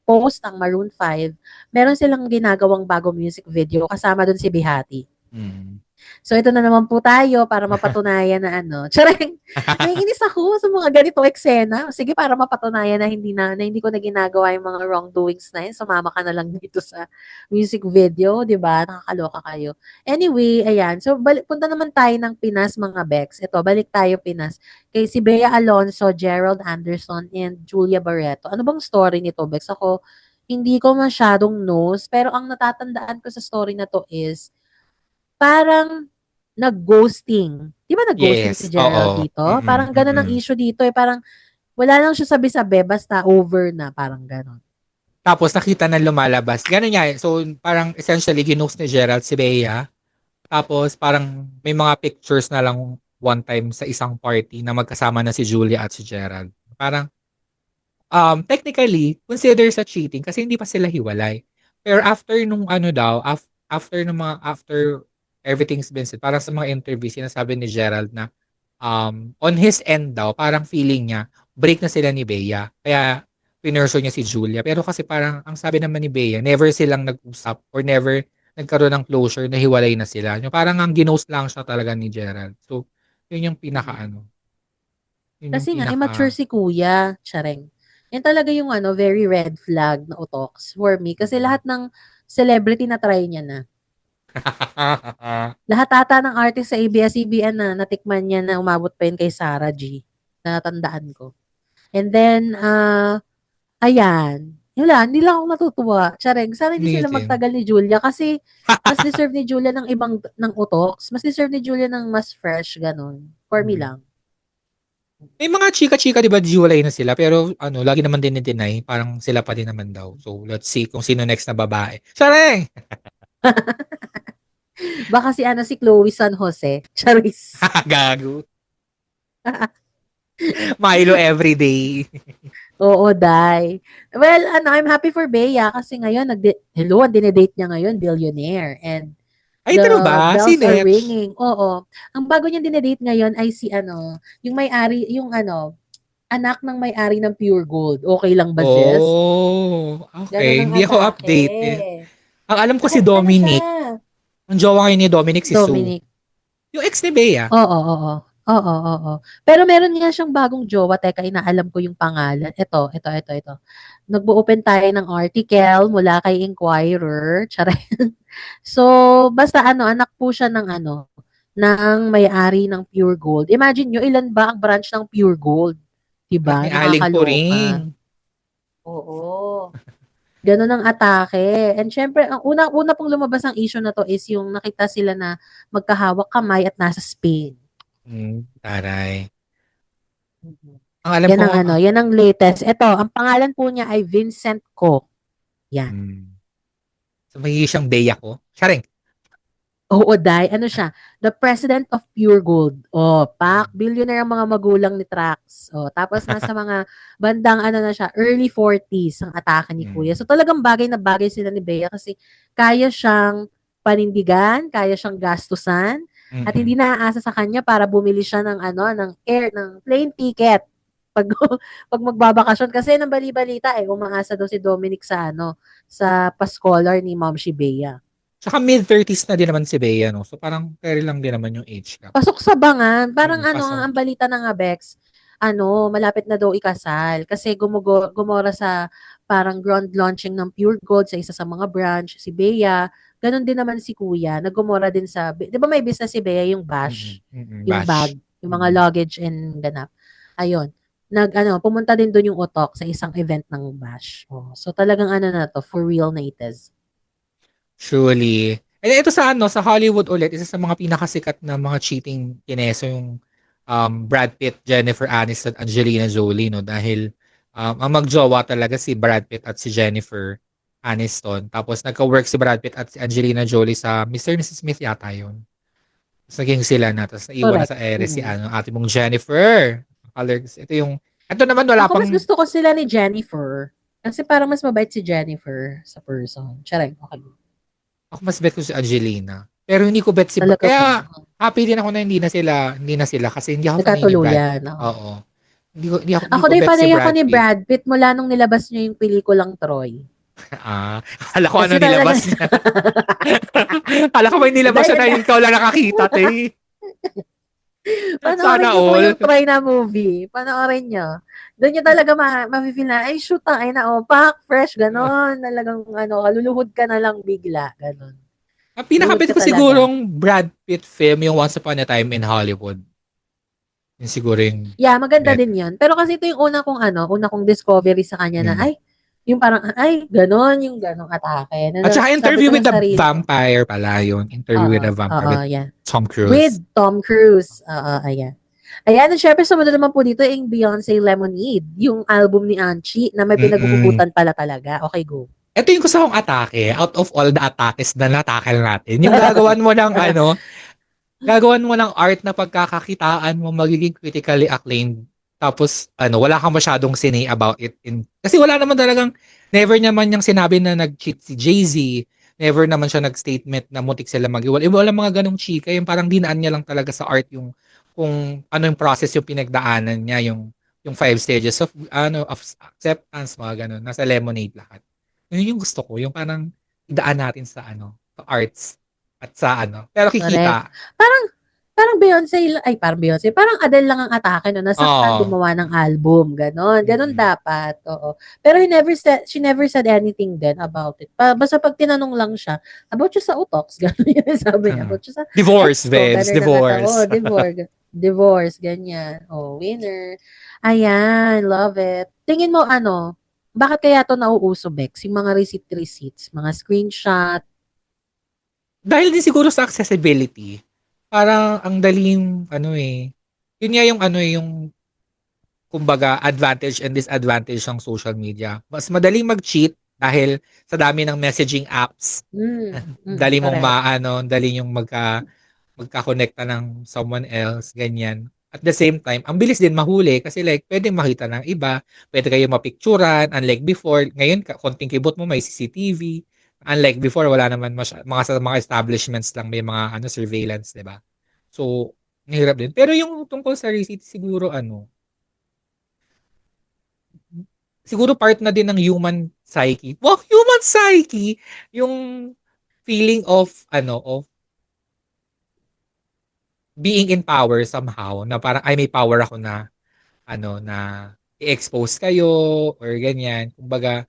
post ang Maroon 5. Meron silang ginagawang bagong music video kasama dun si Bihati. Mm. So ito na naman po tayo para mapatunayan na ano. Charing, naiinis ako sa mga ganitong eksena. Sige, para mapatunayan na hindi ko na ginagawa yung mga wrongdoings na yun. Sumama ka na lang dito sa music video, 'di ba? Nakakaloka kayo. Anyway, ayan. So punta naman tayo ng Pinas mga Bex. Ito, balik tayo Pinas. Kay si Bea Alonso, Gerald Anderson, and Julia Barreto. Ano bang story nito, Bex? Ako, hindi ko masyadong knows, pero ang natatandaan ko sa story na to is parang nag-ghosting. 'Di ba nag-ghosting si Yes, Gerald oo. dito? Mm-mm, Parang gano'n ang mm-mm. issue dito, eh, parang wala lang siya sabi-sabi basta over na, parang gano'n. Tapos nakita na lumalabas. Ganun nga eh. So, parang essentially, ginost ni Gerald si Bea. Tapos parang may mga pictures na lang one time sa isang party na magkasama na si Julia at si Gerald. Parang technically, consider sa cheating kasi hindi pa sila hiwalay. Pero after nung ano daw, after everything's been said, parang sa mga interviews, sinasabi ni Gerald na on his end daw, parang feeling niya, break na sila ni Bea. Kaya pinurso niya si Julia. Pero kasi parang, ang sabi naman ni Bea, never silang nag-usap or never nagkaroon ng closure na hiwalay na sila. Yung parang ang ginost lang siya talaga ni Gerald. So, yun yung pinaka ano. Yun yung Kasi nga immature pinaka si kuya, Chareng. Yan talaga yung ano, very red flag na utoks for me. Kasi lahat ng celebrity na try niya na. Lahat ata ng artist sa ABS-CBN na natikman niya na umabot pa yun kay Sarah G. Natandaan ko. And then, ayan. Wala, hindi lang ako natutuwa. Chareng, sana hindi sila Amazing. magtagal ni Julia kasi mas deserve ni Julia ng ibang ng utoks. Mas deserve ni Julia ng mas fresh, ganun. For me lang. May mga chika-chika, di ba, hiwalay na sila. Pero ano, lagi naman din deny parang sila pa din naman daw. So, let's see kung sino next na babae. Sareng! Baka si Chloe San Jose. Charis. Gago. Milo everyday. Oo, dai. Well, I'm happy for Bea kasi ngayon, ang dinedate niya ngayon, billionaire. And Ay, the true ba? Si bells are Netch. ringing. Oo. Ang bago niyang dinedate ngayon ay si yung may-ari, anak ng may-ari ng Pure Gold. Okay lang ba, sis? Oh, Ganon okay. ang Hindi ako atake. updated. Ang alam ko si Kahit ano siya, Dominic. Ang jowa ngayon ni Dominic si Sue. Dominic. Yung ex ni Bea. Oo, oo. Oo, oo. Pero meron nga siyang bagong jowa. Teka, inaalam ko yung pangalan. Ito. Nagbo-open tayo ng article mula kay Inquirer. Charay. So, basta anak po siya ng may-ari ng Pure Gold. Imagine nyo, ilan ba ang branch ng Pure Gold? At Diba? may aling ko Nakakaloka. rin. Oo. Gano'n ang atake. And syempre, ang una pong lumabas ang issue na 'to is yung nakita sila na magkahawak kamay at nasa Spain. Taray. Mhm. Ang alam ko, Yan ang latest. Ito, ang pangalan po niya ay Vincent Ko. Yan. so magiging siyang Bea ko. Sharing. Oo, ano siya, the president of Pure Gold. Oh, billionaire ang mga magulang ni Trax. Oh, tapos nasa mga bandang ano na siya, early 40s ang atake ni Kuya. So talagang bagay na bagay sila ni Bea kasi kaya siyang panindigan, kaya siyang gastusan, at hindi naaasa sa kanya para bumili siya ng ng plane ticket pag pag magbabakasyon kasi nang bali-balita umaasa daw si Dominic sa sa pa-scholar ni Ma'am si Bea. Tsaka mid-30s na din naman si Bea, no? So parang carry lang din naman yung age gap. Pasok sa bangan. Parang Pasok. ang balita na nga, Bex, malapit na daw ikasal. Kasi gumora sa parang grand launching ng Pure Gold sa isa sa mga branch, si Bea. Ganon din naman si Kuya. Nagumora din di ba may business si Bea, yung Bash, yung Bash. bag, yung mga luggage and ganap. Ayun. Pumunta din doon yung utok sa isang event ng Bash. Oh, so talagang na to, for real na it is. Surely. And ito sa Hollywood ulit, isa sa mga pinakasikat na mga cheating kineso yung Brad Pitt, Jennifer Aniston, Angelina Jolie, no? Dahil ang magjowa talaga si Brad Pitt at si Jennifer Aniston. Tapos nagka-work si Brad Pitt at si Angelina Jolie sa Mr. and Mrs. Smith yata yun. Tapos naging sila na. Tapos naiwan na Correct. sa ere si ate mong Jennifer. Ito naman wala Ako pang... mas gusto ko sila ni Jennifer. Kasi parang mas mabait si Jennifer sa person. Charing, okay. Ako mas bet ko si Angelina. Pero hindi ko bet si Talaga Kaya po. happy din ako na hindi na sila kasi hindi ako fanay ni Brad. Nagkatuluyan. Oo. Hindi Ako ko din bet si fanay ako Brad ni Pitt. Brad Pitt mula nung nilabas niya yung pelikulang Troy. Akala ko Kasi nilabas niya. Akala ko may nilabas siya na ikaw lang nakakita, te. Panoorin Sana niyo po all. yung Troy na movie. Panoorin niyo. Doon niyo talaga ma-feel na, ay shoot pack, fresh, ganon. Talagang kaluluhod ka na lang bigla, ganon. Ang pinakabet Luhod ko ka talaga. sigurong Brad Pitt film, yung Once Upon a Time in Hollywood. Yung siguro yung... Yeah, maganda bet. din yun. Pero kasi ito yung una kong discovery sa kanya na, yung parang, ganon, yung ganong atake. At saka Interview with the sarili ko, Vampire pala yun. Interview with the Vampire with yeah. Tom Cruise. With Tom Cruise. Ayan. Ayan, at syempre sumunod naman po dito yung Beyonce Lemonade, yung album ni Anchi na may pinaghuhugutan pala talaga. Okay, go. Ito yung gusto kong atake, out of all the atakes na natakal natin. Yung gagawan mo ng gagawan mo ng art na pagkakakitaan mo magiging critically acclaimed. Tapos, wala kang masyadong sinay about it. Kasi wala naman talagang, never naman niyang sinabi na nag-cheat si Jay-Z. Never naman siya nag-statement na mutik sila mag-iwal. Wala mga ganong chika. Yung parang dinaan niya lang talaga sa art yung kung ano yung process yung pinagdaanan niya, yung 5 stages of acceptance, mga ganon. Nasa Lemonade lahat. Yun yung gusto ko. Yung parang idaan natin sa sa arts at sa pero kikita. Correct. Parang Adele lang ang atake no, nasaktan gumawa ng album, ganon dapat, oo. Pero she never said anything then about it. Basta pag tinanong lang siya, about siya sa utoks, ganon yun sabi niya, about siya sa Divorce, ex ko, babes, divorce. Divorce, ganyan. Winner. Ayan, love it. Tingin mo bakit kaya to nauuso, Bex? Yung mga receipts, mga screenshot. Dahil din siguro sa accessibility. Parang ang daling yun nga yung kumbaga advantage and disadvantage ng social media. Mas madaling mag-cheat dahil sa dami ng messaging apps. Dali mong dali yung magka-connecta ng someone else, ganyan. At the same time, ang bilis din mahuli kasi pwedeng makita ng iba, pwede kayo mapicturan, unlike before. Ngayon, konting kibot mo may CCTV. Unlike before, wala naman mga establishments lang may mga surveillance, 'di ba? So, nahirap din. Pero yung tungkol sa receipt siguro siguro part na din ng human psyche. Wow, human psyche yung feeling of of being in power somehow na parang may power ako na na i-expose kayo or ganyan. Kumbaga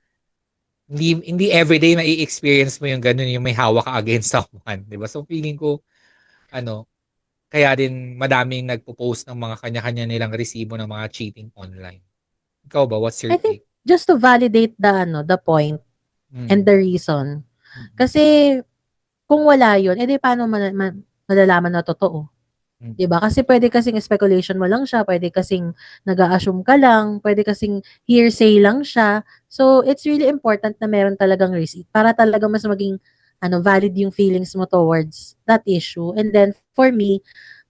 hindi everyday mai-experience mo yung ganun yung may hawak ka against someone, 'di ba? So feeling ko kaya din madaming nagpo-post ng mga kanya-kanya nilang resibo ng mga cheating online. Ikaw ba, what's your I think take? just to validate the point, and the reason. Kasi kung wala yun, edi paano malalaman na totoo? 'Di ba? Kasi pwede kasing speculation mo lang siya, pwede kasing nag-a-assume ka lang, pwede kasing hearsay lang siya. So, it's really important na meron talagang receipt para talaga mas maging valid yung feelings mo towards that issue. And then, for me,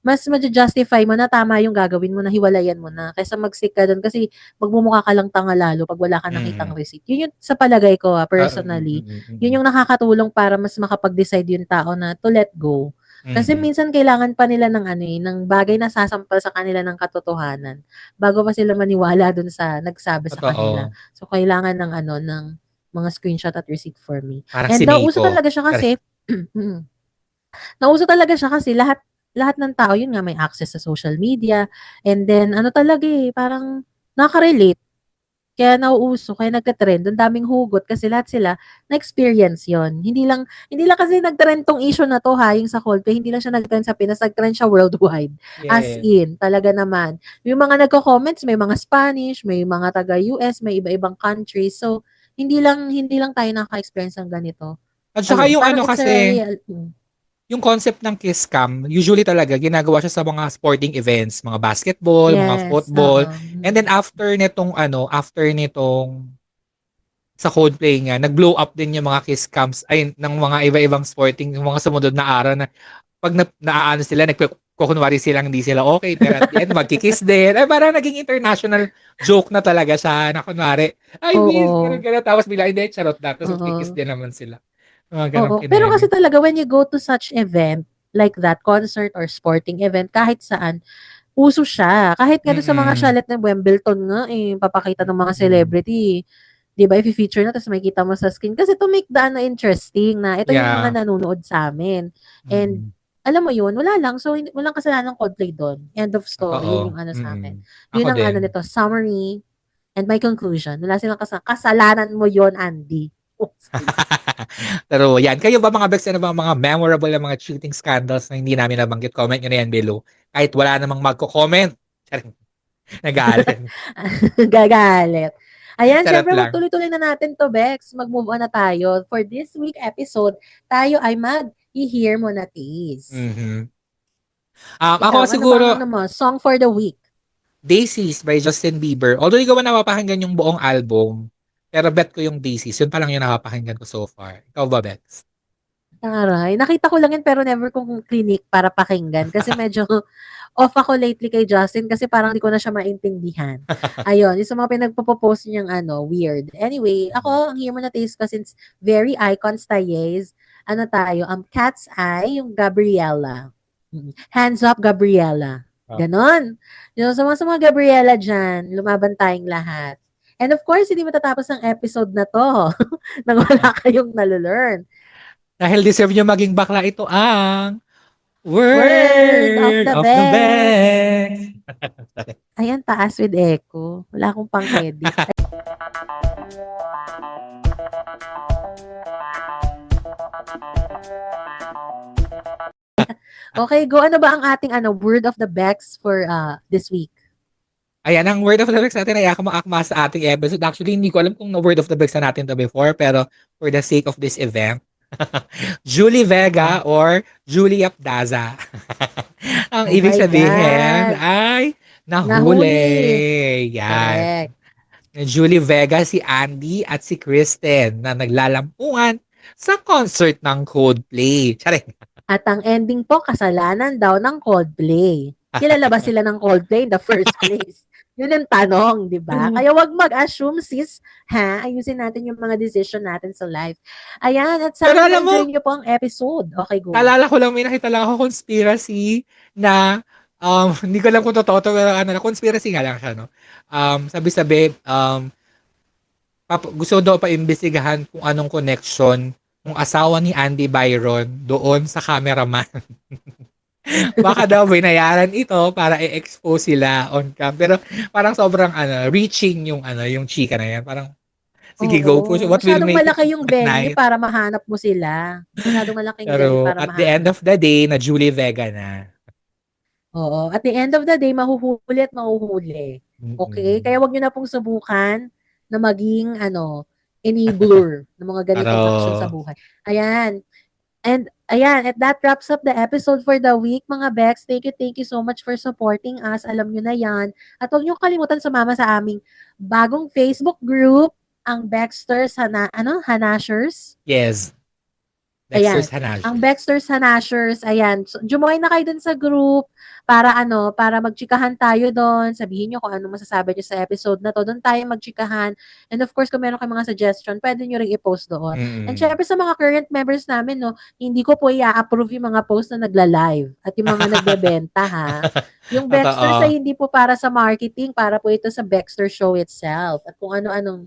mas justify mo na tama yung gagawin mo na hiwalayan mo na kaysa mag-stick ka doon kasi magmumukha ka lang tanga lalo pag wala ka nakitang receipt. Yun yung sa palagay ko personally. Yun yung nakakatulong para mas makapag-decide yung tao na to let go. Kasi minsan kailangan pa nila ng ng bagay na sasampal sa kanila ng katotohanan bago pa sila maniwala dun sa nagsabi sa kanila. Totoo. So kailangan ng ng mga screenshot at receipt for me. Parang And si nauso Nico. talaga siya kasi nauso talaga siya kasi lahat ng tao yun nga may access sa social media and then talaga parang nakaka-relate. Kaya nauuso, kaya nagka-trend, ang daming hugot kasi lahat sila na-experience 'yon. Hindi lang kasi nag-trend 'tong issue na 'to ha, yung sa Coldplay, hindi lang siya nag-trend sa Pinas, nag-trend siya worldwide. As Yes. in, talaga naman. Yung mga nagko-comments, may mga Spanish, may mga taga-US, may iba-ibang countries. So, hindi lang tayo nakaka-experience ng ganito. At saka Ayun, yung parang ano it's a kasi, real yung concept ng kiss cam, usually talaga ginagawa siya sa mga sporting events, mga basketball, mga yes, football. oo. And then after nitong sa Coldplay nga, nag-blow up din yung mga kiss cams ay ng mga iba-ibang sporting, yung mga sumunod na araw na pag naaano sila, nagkukunwari silang hindi sila okay, pero at the end, magkikiss din. Ay, parang naging international joke na talaga siya, na kunwari, ay, miss, Oo, gano'n, tapos bigla, hindi, charot na, tapos magkikiss oo. din naman sila. Mga ganong Oo, pero kasi kineme. talaga when you go to such event, like that, concert or sporting event, kahit saan, uso siya. Kahit nga do'n sa mga Mm-mm. chalet ng Wimbledon nga, papakita ng mga Mm. celebrity, 'di ba, ife-feature na tapos makikita mo sa screen. Kasi to make the interesting na ito yung Yeah. mga nanonood sa'min. And Mm. alam mo yun, wala lang. So, walang kasalanan ng Coldplay do'n. End of story. Yun Totoo. yung sa'kin. Mm. Yun Ako ang din. nito, summary and my conclusion. Wala silang kasalanan mo yon Andy. Oops. Pero yan, kayo ba mga Bex, ano ba mga memorable na mga cheating scandals na hindi namin nabanggit? Comment nyo na yan below. Kahit wala namang magko-comment. Charing. Nagalit. Gagalit. Ayan, Charot syempre lang. magtuloy-tuloy na natin 'to, Bex. Mag-move on na tayo. For this week episode, tayo ay mag-i-hear mo na tease. Mhm. Ikaw, Ako ano ba ang siguro, mo? Song for the week. Daisies by Justin Bieber. Although hindi ko pa napapakinggan yung buong album, pero bet ko yung Daisies. Yun pa lang yung napapakinggan ko so far. Ikaw ba, Bex? Taray, nakita ko lang yun pero never kong clinic para pakinggan kasi medyo off ako lately kay Justin kasi parang di ko na siya maintindihan. Ayun, yung sa mga pinagpo-post niyang weird. Anyway, ako, ang Hear Mo na Taste ko since very icons tayes, tayo, Cat's Eye, yung Gabriella. Hands up, Gabriella. Ah. Ganon. Yung sa mga Gabriella dyan, lumaban tayong lahat. And of course, hindi matatapos ang episode na to nang wala kayong nalalearn. Dahil deserve nyo maging bakla, ito ang Word of Word the of the Bex. Bex. Ayan, taas with echo. Wala akong pang-edit. Okay, go. Ano ba ang ating word of the Bex for this week? Ayan, ang Word of the Bex natin ay akma-akma sa ating episode. Actually, hindi ko alam kung na Word of the Bex na natin to before, pero for the sake of this event, Julie Vega or Julie Apdaza. Ang Oh ibig my sabihin God. ay Nahuli. nahuli. Yan. Correct. Julie Vega, si Andy at si Kristen na naglalampungan sa concert ng Coldplay. Charing. At ang ending po, kasalanan daw ng Coldplay. Kilala ba sila ng Coldplay in the first place? Yun ang tanong, di ba? Kaya wag mag-assume, sis, ha? Ayusin natin yung mga decision natin sa life. Ayan, at Pero sana alam mo, na-enjoy nyo po ang episode. Okay, go. naalala ko lang, may nakita lang ako conspiracy na hindi ko alam kung totoo to, pero conspiracy nga lang siya, no? Sabi-sabi, gusto daw pa imbestigahan kung anong connection ng asawa ni Andy Byron doon sa cameraman. Baka daw binayaran ito para i-expose sila on cam. Pero parang sobrang reaching yung chika na yan. Parang sige, go push. Oo. What will Masyadong make it malaki yung at venue night? para mahanap mo sila. Masyadong malaking venue Pero para at the end mahanap. of the day, na Julie Vega na. Oo. At the end of the day, mahuhuli at mahuhuli. Okay? Mm-mm. Kaya wag nyo na pong subukan na maging, enabler ng mga ganitong action sa Aro. buhay. Ayan. And ayan, at that wraps up the episode for the week, mga Bex. Thank you so much for supporting us. Alam nyo na yan. At huwag nyo kalimutan sumama sa aming bagong Facebook group, ang Baxters Hanashers. Yes. Ayan. Dexter's Hanaj. Ang Baxters Hanashers, ayan. So, join na kayo dun sa group para para magchikahan tayo doon. Sabihin nyo kung ano masasabi nyo sa episode na to. Doon tayo magchikahan. And of course, kung meron kayong mga suggestion, pwede nyo ring i-post doon. And syempre sa mga current members namin, no, hindi ko po i-approve yung mga post na nagla-live at yung mga nagbebenta, ha. Yung Baxters ay hindi po para sa marketing, para po ito sa Baxter Show itself. At kung ano-anong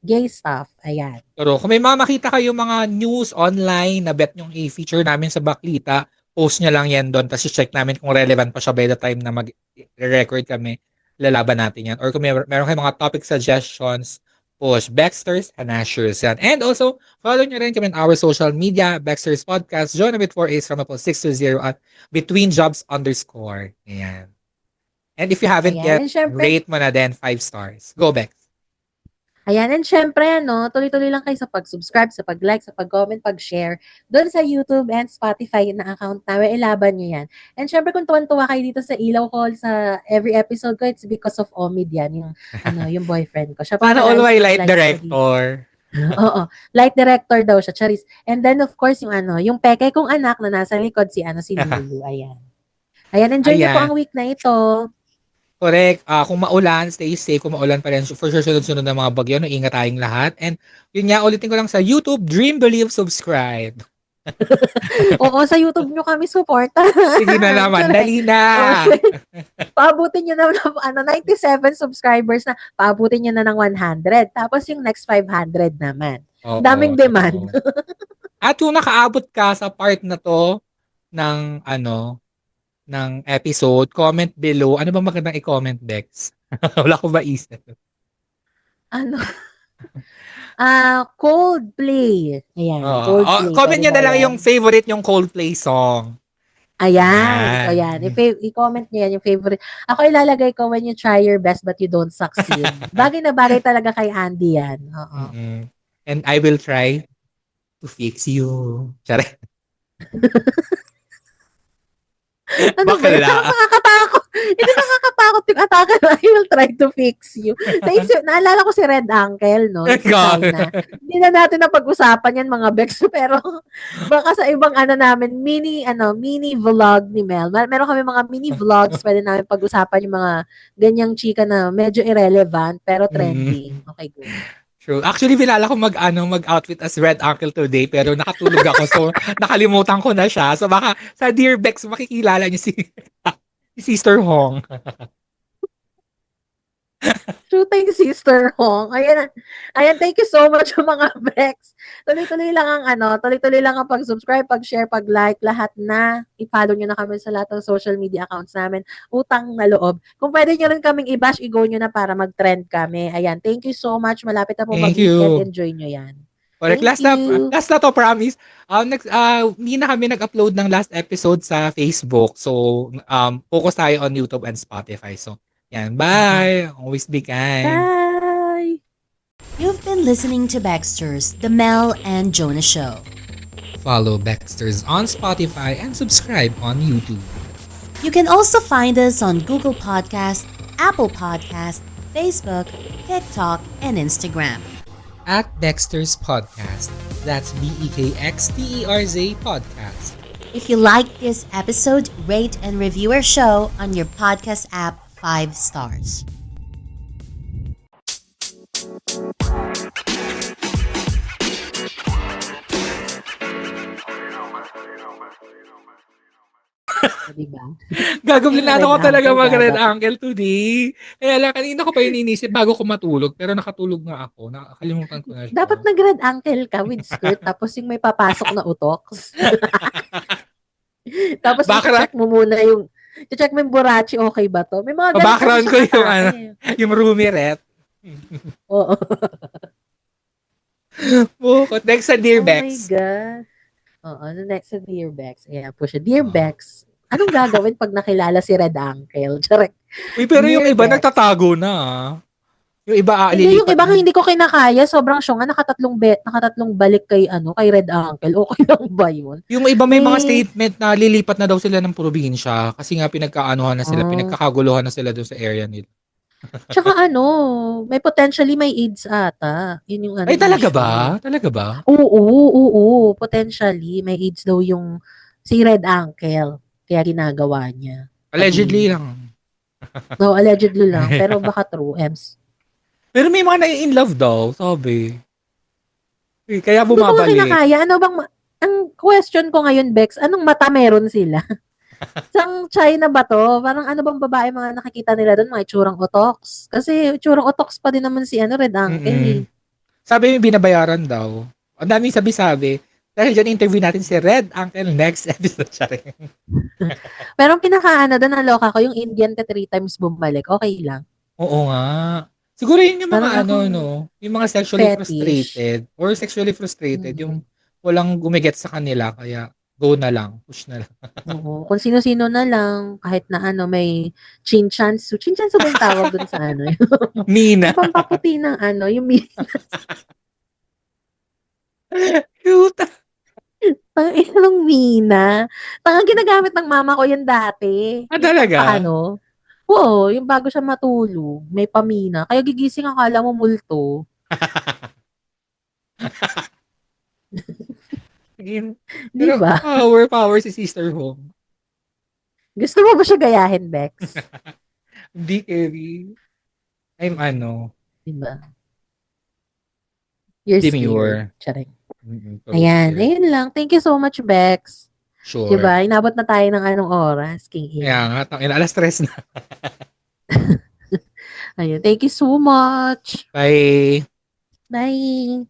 gay stuff. Ayan. Pero kung may makita kayo mga news online na bet nyong i-feature namin sa Baklita, post nyo lang yan doon. Tapos check namin kung relevant pa siya by the time na mag-record kami. Lalaban natin yan. Or kung meron kayong mga topic suggestions, post Baxter's Hanashers yan. And also, follow nyo rin kami on our social media, Baxter's Podcast, Join with 4A's from 620 at Between Jobs _ Ayan. And if you haven't Ayan. yet, And syempre, rate mo na din 5 stars. Go, Bex. ayan, and syempre, tuloy-tuloy lang kayo sa pag-subscribe, sa pag-like, sa pag-comment, pag-share doon sa YouTube and Spotify na account namin. Ilaban nyo yan. And syempre, kung tuwan-tuwa kayo dito sa Ilaw Call sa every episode ko, it's because of Omid yan, yung boyfriend ko. Siya Sana all my light likes director. Oo. Light director daw siya, Charis. And then, of course, yung peke kong anak na nasa likod, si Lulu. Ayan. Ayan, enjoy niyo po Ayan. ang week na ito. Correct. Kung maulan, stay safe. Kung maulan pa rin, for sure sunod-sunod na mga bagyo, no, ingat tayong lahat. And yun nga, ulitin ko lang sa YouTube, Dream, Believe, Subscribe. Oo, sa YouTube nyo kami support. Sige na naman, dali na. Paabutin nyo na ng 97 subscribers na, paabutin nyo na ng 100. Tapos yung next 500 naman. Oo, Daming demand. At kung nakaabot ka sa part na to ng ng episode, comment below. Ano ba magandang i-comment, Bex? Wala ko ba isip? Coldplay. Ayan, Coldplay. Comment Pwede nyo na ba lang yan? yung favorite yung Coldplay song. Ayan. Ayan. I-comment nyo yan, yung favorite. Ako ilalagay ko when you try your best but you don't succeed. Bagay na bagay talaga kay Andy yan. Oo. And I will try to fix you. Charet. Ano ba yun? Bakla. Nakakatakot. Hindi nakakatakot yung atake na I will try to fix you. Naalala ko si Red Uncle, no? Si God. China. Hindi na natin napag-usapan yan, mga Bex. Pero baka sa ibang namin, mini vlog ni Mel. Meron kami mga mini vlogs, pwede namin pag-usapan yung mga ganyang chika na medyo irrelevant, pero trending. Okay, good. True. Actually, binala ko mag-outfit as Red Uncle today, pero nakatulog ako, so nakalimutan ko na siya. So baka sa Dear Bex, makikilala niyo si Sister Hong. Shooting Sister Hong. Ayan, thank you so much mga Bex. Tuloy-tuloy lang ang pag-subscribe, pag-share, pag-like, lahat na. I-follow nyo na kami sa lahat ng social media accounts namin. Utang na loob. Kung pwede nyo rin kaming i-bash, i-go nyo na para mag-trend kami. Ayan, thank you so much. Malapit na po Thank mag-weekend. you. Enjoy nyo yan. Correct. Thank Last na to, promise. Hindi na kami nag-upload ng last episode sa Facebook. So, focus tayo on YouTube and Spotify. So, yan. Bye. Always be kind. Bye! You've been listening to Baxter's The Mel and Jonah Show. Follow Baxter's on Spotify and subscribe on YouTube. You can also find us on Google Podcast, Apple Podcast, Facebook, TikTok, and Instagram. At Baxter's Podcast. That's BEKXTERZ Podcast. If you like this episode, rate and review our show on your podcast app 5 stars. Diba? Gagawinado ko Red talaga Uncle mag-Red dapat. Uncle today. Kaya lang, kanina ko pa yun inisip bago ko matulog. Pero nakatulog nga ako. Nakakalimutan ko na siya. Dapat nag-red uncle ka with skirt tapos yung may papasok na utoks. Tapos Background- check mo muna check mo yung Burachi, okay ba to? May mga ganun Background kasi ko siyang yung atake. yung roomie ret. Oo. Bukod. Next sa Dear Oh Bex. my God. Oo, next sa Dear Bex. Ayan po siya. Dear Bex, anong gagawin pag nakilala si Red Uncle? Charek. Uy, pero yung Dear iba Bex. nagtatago na. Yung iba Hindi, yung lilipat iba na. hindi ko kinakaya. Sobrang syunga. Nakatatlong balik kay, kay Red Uncle. Okay lang ba yun? Yung iba may mga May, statement na lilipat na daw sila ng probinsya kasi nga ah, pinagkakaguluhan na sila doon sa area nila. tsaka may potentially may AIDS ata. Yun yung Ay, talaga issue. ba? Talaga ba? Oo. Potentially, may AIDS daw yung si Red Uncle. Kaya ginagawa niya. Allegedly Sabihin. lang. No, allegedly lang. Pero baka true, Ems. Pero may mga nai-in love daw, sabi. Kaya Hindi ko nga bumabalik. kinakaya. Ang question ko ngayon, Bex, anong mata meron sila? Sang China ba to? Parang ano bang babae mga nakikita nila doon? Mga itsurang otox. Kasi itsurang otox pa din naman si Red Uncle Mm-mm. eh. Sabi may binabayaran daw. Ang daming sabi-sabi. Dahil dyan interview natin si Red Uncle next episode siya rin. Pero ang pinakaano doon, naloka ko, yung Indian ka 3 times bumalik. Okay lang. Oo nga. Siguro yun yung Parang mga ano, akong no? Yung mga sexually fetish. frustrated or sexually frustrated, yung Mm. walang gumiget sa kanila, kaya go na lang, push na lang. Oo. Kung sino-sino na lang, kahit na may chinchansu. Chinchansu ba yung tawag doon sa ano? Nina. Yung pampaputi ng yung Cute. Anong Mina? Tangang ginagamit ng mama ko yun dati. Ah, Yung talaga? pampaano. Oo, yung bago siya matulog, may pamina. Kaya gigising akala mo multo. Again. Di Pero ba? power si Sister Home. Gusto mo ba siya gayahin, Bex? Hindi, Kerry. I'm ano, Di ba? You're scared. demure. Charing. Pero Ayan. scared. Ayun lang. Thank you so much, Bex. Di Sure. ba? Inabot na tayo ng anong oras, King Kaya A. nga, alas 3 na. Ayun. Thank you so much. Bye. Bye.